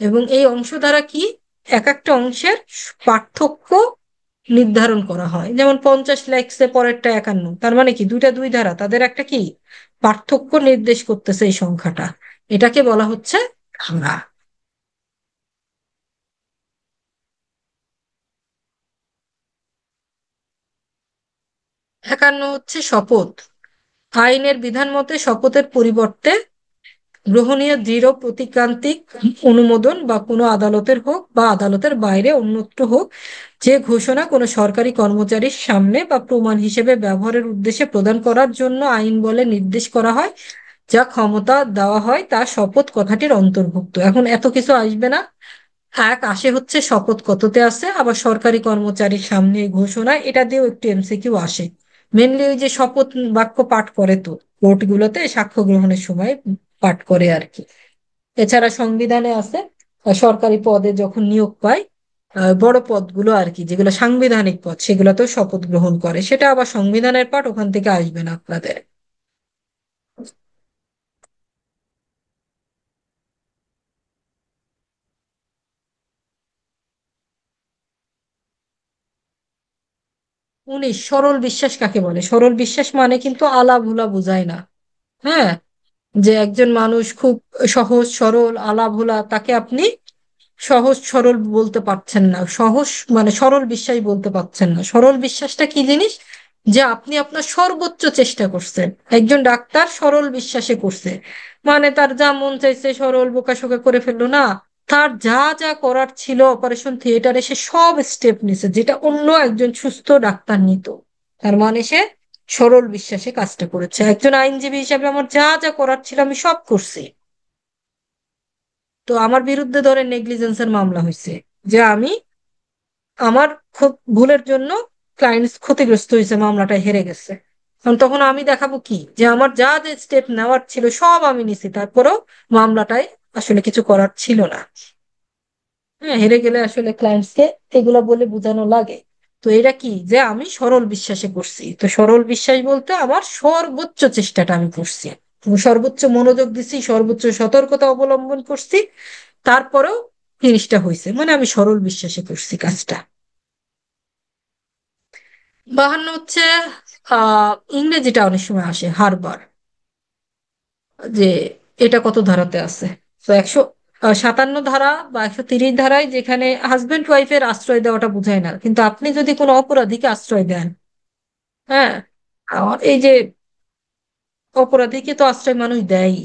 এবং এই অংশ দ্বারা কি, এক একটা অংশের পার্থক্য নির্ধারণ করা হয়। যেমন 50 লেখছে, পরেরটা 51, তার মানে কি দুইটা দুই ধারা, তাদের একটা কি পার্থক্য নির্দেশ করতেছে এই সংখ্যাটা, এটাকে বলা হচ্ছে ধারা। একান্ন হচ্ছে শপথ। আইনের বিধান মতে শপথের পরিবর্তে গ্রহণীয় দৃঢ় প্রতিক্রান্তিক অনুমোদন বা কোনো আদালতের হোক বা আদালতের বাইরে অন্যত্র হোক, যে ঘোষণা কোনো সরকারি কর্মচারীর সামনে বা প্রমাণ হিসেবে ব্যবহারের উদ্দেশ্যে প্রদান করার জন্য আইন বলে নির্দেশ করা হয়, যা ক্ষমতা দেওয়া হয়, তা শপথ কথাটির অন্তর্ভুক্ত। এখন এত কিছু আসবে না, এক আসে হচ্ছে শপথ কততে আছে, আবার সরকারি কর্মচারীর সামনে এই ঘোষণা, এটা দিয়েও একটু এমসিকিউ আসে। মেনলি ওই যে শপথ বাক্য পাঠ করে তো কোর্টগুলোতে সাক্ষ্য গ্রহণের সময় পাঠ করে আর কি। এছাড়া সংবিধানে আছে সরকারি পদে যখন নিয়োগ পায়, বড় পদগুলো আর কি, যেগুলো সাংবিধানিক পদ, সেগুলোতেও শপথ গ্রহণ করে, সেটা আবার সংবিধানের পাঠ, ওখান থেকে আসবে না আপনাদের। 19 সরল বিশ্বাস কাকে বলে? সরল বিশ্বাস মানে কিন্তু আলা ভুলা বোঝায় না। হ্যাঁ, যে একজন মানুষ খুব সহজ সরল আলা ভোলা, তাকে আপনি সহজ সরল বলতে পারছেন না, সহজ মানে সরল বিশ্বাস বলতে পারছেন না। সরল বিশ্বাসটা কি জিনিস? যে আপনি আপনার সর্বোচ্চ চেষ্টা করছেন। একজন ডাক্তার সরল বিশ্বাসে করছে, মানে তার যা মন চাইছে সরল বোকাশোকা করে ফেললো না, তার যা যা করার ছিল অপারেশন থিয়েটারে সে সব স্টেপ নিছে, যেটা অন্য একজন সুস্থ ডাক্তার নিত। তার মানে সে সরল বিশ্বাসে কাজটা করেছে। একজন আইনজীবী হিসাবে আমার যা যা করার ছিল আমি সব করছি। তো আমার বিরুদ্ধে ধরে নেগলিজেন্সের মামলা হয়েছে, যে আমি আমার খুব ভুলের জন্য ক্লায়েন্টস ক্ষতিগ্রস্ত হয়েছে, মামলাটা হেরে গেছে। কারণ তখন আমি দেখাবো কি, যে আমার যা যে স্টেপ নেওয়ার ছিল সব আমি নিছি, তারপরেও মামলাটায় আসলে কিছু করার ছিল না। হ্যাঁ, হেরে গেলে আসলে ক্লায়েন্টসকে এগুলো বলে বোঝানো লাগে। তো এটা কি, যে আমি সরল বিশ্বাসে করছি। তো সরল বিশ্বাস বলতে আমার সর্বোচ্চ চেষ্টাটা আমি করছি, সর্বোচ্চ মনোযোগ দিছি, সর্বোচ্চ সতর্কতা অবলম্বন করছি, তারপরেও জিনিসটা হয়েছে, মানে আমি সরল বিশ্বাসে করছি কাজটা। 52 হচ্ছে ইংরেজিটা অনেক সময় আসে হারবার, যে এটা কত ধারাতে আছে। তো 157 ধারা বা 130 ধারায়, যেখানে হাজবেন্ড ওয়াইফের আশ্রয় দেওয়াটা বোঝায় না, কিন্তু আপনি যদি কোনো অপরাধীকে আশ্রয় দেন, হ্যাঁ, এই যে অপরাধীকে তো আশ্রয় মানুষ দেয়।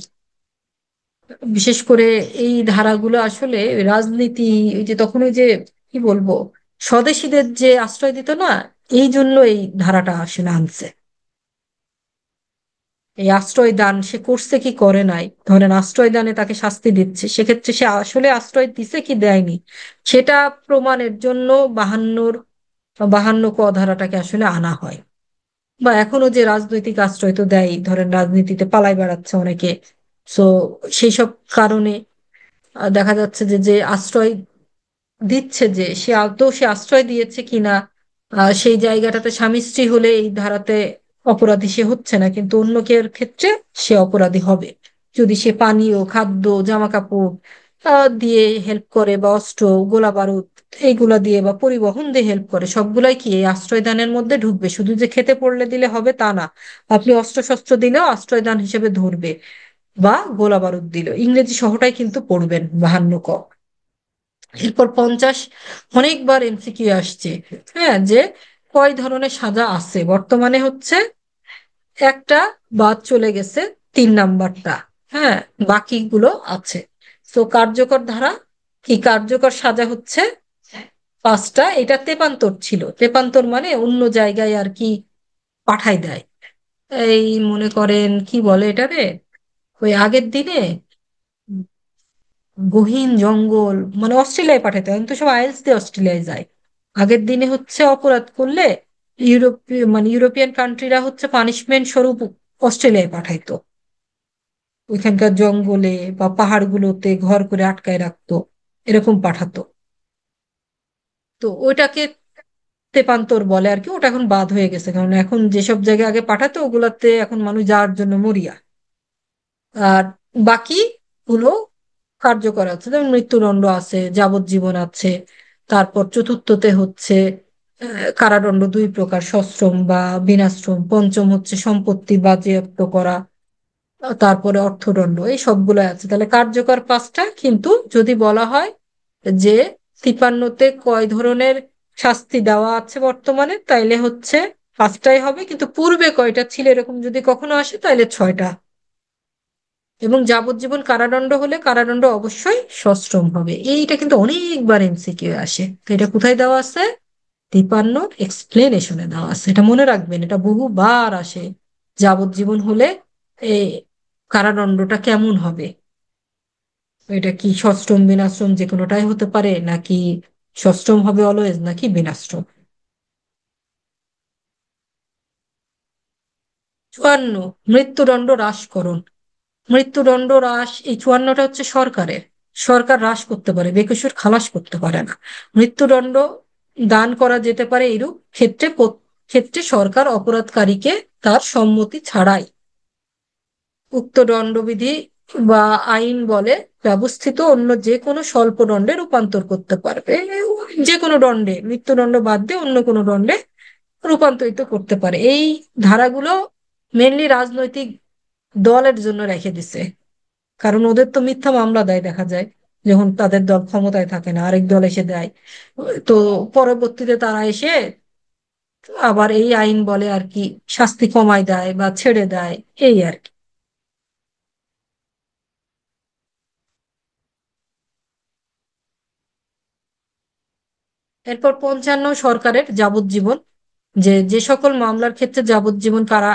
বিশেষ করে এই ধারাগুলো আসলে রাজনীতি, ওই যে তখন ওই যে কি বলবো, স্বদেশীদের যে আশ্রয় দিত না, এই জন্য এই ধারাটা আসলে আনছে। এই আশ্রয় দান সে করছে কি করে নাই, ধরেন আশ্রয় দানে তাকে শাস্তি দিচ্ছে, সেক্ষেত্রে সে আসলে আশ্রয় দিছে কি দেয়নি, সেটা প্রমাণের জন্য 52 ক ধারাটাকে আসলে আনা হয়। বা এখনো যে রাজনৈতিক আশ্রয় তো দেয়, ধরেন রাজনীতিতে পালাই বেড়াচ্ছে অনেকে, সো সেই সব কারণে দেখা যাচ্ছে যে যে আশ্রয় দিচ্ছে, যে সে আদৌ সে আশ্রয় দিয়েছে কিনা, সেই জায়গাটাতে স্বামী স্ত্রী হলে এই ধারাতে অপরাধী সে হচ্ছে না, কিন্তু অন্য কেউ ক্ষেত্রে সে অপরাধী হবে যদি সে পানীয় খাদ্য জামা কাপড় দিয়ে হেল্প করে, বা অস্ত্র গোলা বারুদ এইগুলা দিয়ে বা পরিবহন দিয়ে হেল্প করে। সবগুলাই কি এই আশ্রয়দানের মধ্যে ঢুকবে। শুধু যে খেতে পড়লে দিলে হবে তা না, আপনি অস্ত্র শস্ত্র দিলেও আশ্রয়দান হিসেবে ধরবে, বা গোলা বারুদ দিল, ইংরেজি সহটাই কিন্তু পড়বেন 52 ক। এরপর 50, অনেকবার এমসিকিউ আসছে, হ্যাঁ, যে কয় ধরনের সাজা আছে বর্তমানে হচ্ছে একটা বাদ চলে গেছে, 3 নাম্বারটা, হ্যাঁ, বাকিগুলো আছে। তো কার্যকর ধারা কি, কার্যকর সাজা হচ্ছে 5টা। এটা তেপান্তর ছিল, তেপান্তর মানে অন্য জায়গায় আর কি পাঠাই দেয়। এই মনে করেন কি বলে এটারে, ওই আগের দিনে গহীন জঙ্গল, মানে অস্ট্রেলিয়ায় পাঠাতে হয়, তো সব আইএলস দিয়ে অস্ট্রেলিয়ায় যায়। আগের দিনে হচ্ছে অপরাধ করলে ইউরোপিয়ান কান্ট্রিরা হচ্ছে পানিশমেন্ট স্বরূপ অস্ট্রেলিয়ায় পাঠাইতো, ওইখানকার জঙ্গলে বা পাহাড়গুলোতে ঘর করে আটকায় রাখতো, এরকম পাঠাতো। তো ওইটাকে তেপান্তর বলে আর কি। ওটা এখন বাদ হয়ে গেছে, কারণ এখন যেসব জায়গায় আগে পাঠাতো ওগুলাতে এখন মানুষ যাওয়ার জন্য মরিয়া। আর বাকি গুলো কার্যকর আছে, যেমন মৃত্যুদণ্ড আছে, যাবজ্জীবন আছে। তারপর চতুর্থতে হচ্ছে কারাদণ্ড 2 প্রকার, সশ্রম বা বিনাশ্রম। পঞ্চম হচ্ছে সম্পত্তি বাজেয়াপ্ত করা। তারপরে অর্থদণ্ড, এই সবগুলো আছে। তাহলে কার্যকর 5টা, কিন্তু যদি বলা হয় যে 53তে কয় ধরনের শাস্তি দেওয়া আছে বর্তমানে, তাইলে হচ্ছে 5টাই হবে, কিন্তু পূর্বে কয়টা ছিল এরকম যদি কখনো আসে তাইলে 6টা। এবং যাবজ্জীবন কারাদণ্ড হলে কারাদণ্ড অবশ্যই সশ্রম হবে। এইটা কিন্তু অনেকবার এমসিকিউ আসে। তো এটা কোথায় দেওয়া আছে? 53 এক্সপ্লেনেশনে দেওয়া আছে, এটা মনে রাখবেন, এটা বহুবার আসে। যাবজ্জীবন হলে এই কারাদণ্ডটা কেমন হবে, এটা কি সশ্রম বিনাশ্রম যে কোনোটাই হতে পারে, নাকি সশ্রম হবে অলওয়েজ, নাকি বিনাশ্রম। 54, মৃত্যুদণ্ড হ্রাসকরণ। মৃত্যুদণ্ড হ্রাস, এই 54টা হচ্ছে সরকারের। সরকার হ্রাস করতে পারে, বেকসুর খালাস করতে পারে না। মৃত্যুদণ্ড দান করা যেতে পারে এরূপ ক্ষেত্রে ক্ষেত্রে সরকার অপরাধকারীকে তার সম্মতি ছাড়াই উক্ত দণ্ডবিধি বা আইন বলে ব্যবস্থিত অন্য যে কোনো স্বল্প দণ্ডে রূপান্তর করতে পারবে। যে কোনো দণ্ডে, মৃত্যুদণ্ড বাদ দিয়ে অন্য কোনো দণ্ডে রূপান্তরিত করতে পারে। এই ধারাগুলো মেনলি রাজনৈতিক দলের জন্য রেখে দিছে, কারণ ওদের তো মিথ্যা মামলা দেয় দেখা যায় যখন তাদের দল ক্ষমতায় থাকে না, আরেক দল এসে দেয়। তো পরবর্তীতে তারা এসে আবার এই আইন বলে আর কি শাস্তি কমায় দেয় বা ছেড়ে দেয়, এই আর কি। এরপর 55, সরকারের যাবজ্জীবন। যে যে সকল মামলার ক্ষেত্রে যাবজ্জীবন কারা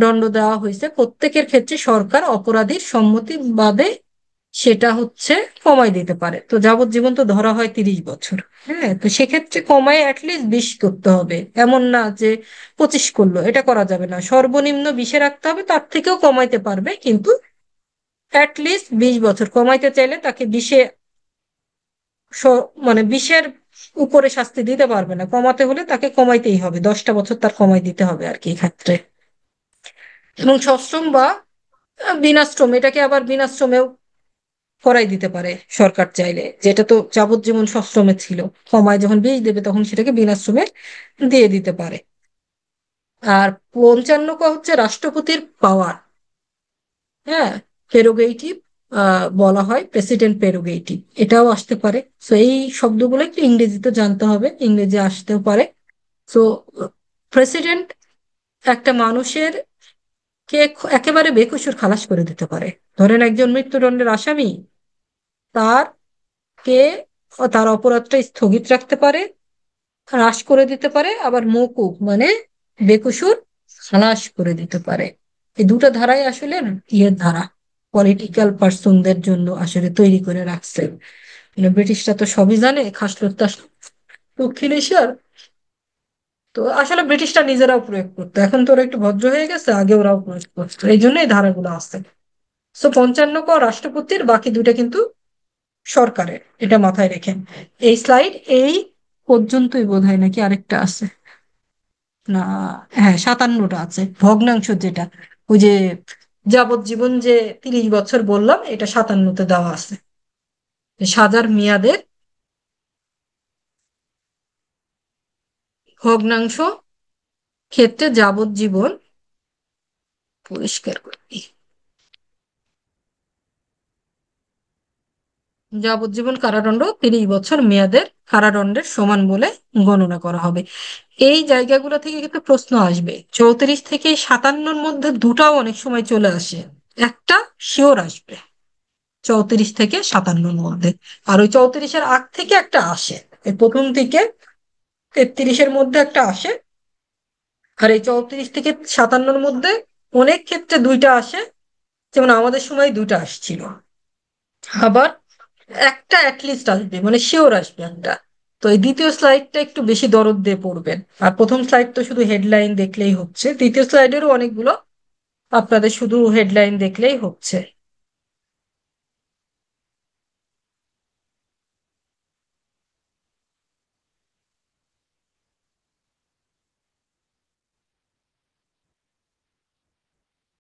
দণ্ড দেওয়া হয়েছে প্রত্যেকের ক্ষেত্রে সরকার অপরাধীর সম্মতি বাদে সেটা হচ্ছে কমাই দিতে পারে। তো যাবজ্জীবন তো ধরা হয় 30 বছর, হ্যাঁ, তো সেক্ষেত্রে কমায় অ্যাটলিস্ট 20 করতে হবে। এমন না যে 25 করলো, এটা করা যাবে না, সর্বনিম্ন 20-এ রাখতে হবে। তার থেকেও কমাইতে পারবে, কিন্তু অ্যাটলিস্ট 20 বছর। কমাইতে চাইলে তাকে 20-এ মানে 20-এর উপরে শাস্তি দিতে পারবে না। কমাতে হলে তাকে কমাইতেই হবে, 10টা বছর তার কমাই দিতে হবে আর কি ক্ষেত্রে। এবং সশ্রম বা বিনাশ্রম, এটাকে আবার বিনাশ্রমেও করাই দিতে পারে সরকার চাইলে, যেটা তো যাবজ্জীবন সশ্রমে ছিল, কমায় যখন 20 দেবে তখন সেটাকে বিনাশ্রমে দিয়ে দিতে পারে। আর 55 হচ্ছে রাষ্ট্রপতির পাওয়ার, হ্যাঁ, প্রেরোগেটিভ বলা হয়, প্রেসিডেন্ট প্রেরোগেটিভ, এটাও আসতে পারে। তো এই শব্দগুলো একটু ইংরেজিতে জানতে হবে, ইংরেজি আসতেও পারে। তো প্রেসিডেন্ট একটা মানুষের কে একেবারে বেকসুর খালাস করে দিতে পারে। ধরেন একজন মৃত্যুদণ্ডের আসামি, তার কে তার অপরাধটা স্থগিত রাখতে পারে, হ্রাস করে দিতে পারে, আবার মওকুফ মানে বেকসুর খালাস করে দিতে পারে। এই দুটো ধারাই আসলে ইয়ের ধারা, পলিটিক্যাল পার্সনদের জন্য আসলে তৈরি করে রাখছে। ব্রিটিশরা তো সবই জানে, খাসলত দক্ষিণ এশিয়ার। তো আসলে ব্রিটিশরা নিজেরাও প্রয়োগ করতো, এখন তো ওরা একটু ভদ্র হয়ে গেছে, আগে ওরাও প্রয়োগ করতো, এই জন্য এই ধারাগুলো আছে। সো 55 ক রাষ্ট্রপতির, বাকি দুইটা কিন্তু সরকারের, এটা মাথায় রেখেন। এই স্লাইড এই পর্যন্তই বোধহয়, নাকি আরেকটা আছে? না, হ্যাঁ 57টা আছে। ভগ্নাংশ যেটা, ওই যে যাবজ্জীবন যে 30 বছর বললাম, এটা 57তে দেওয়া আছে। সাজার মেয়াদের ভগ্নাংশ ক্ষেত্রে যাবজ্জীবন, পরিষ্কার করি, যাবজ্জীবন কারাদণ্ড 30 বছর মেয়াদের কারাদণ্ডের সমান বলে গণনা করা হবে। এই জায়গাগুলো থেকে কিন্তু প্রশ্ন আসবে। 34 থেকে 57-র মধ্যে দুটাও অনেক সময় চলে আসে, একটা শিওর আসবে 34 থেকে 57-র মধ্যে। আর ওই 34-এর আগ থেকে একটা আসে, এই প্রথম থেকে 33-এর মধ্যে একটা আসে। আর এই 34 থেকে 57-র মধ্যে অনেক ক্ষেত্রে দুইটা আসে, যেমন আমাদের সময় দুইটা আসছিল। আবার একটা অ্যাটলিস্ট আসবে, মানে শিওর আসবে একটা। তো এই দ্বিতীয় স্লাইডটা একটু বেশি দরদ দিয়ে পড়বেন। আর প্রথম স্লাইড তো শুধু হেডলাইন দেখলেই হচ্ছে, দ্বিতীয় স্লাইডেরও অনেকগুলো আপনাদের শুধু হেডলাইন দেখলেই হচ্ছে।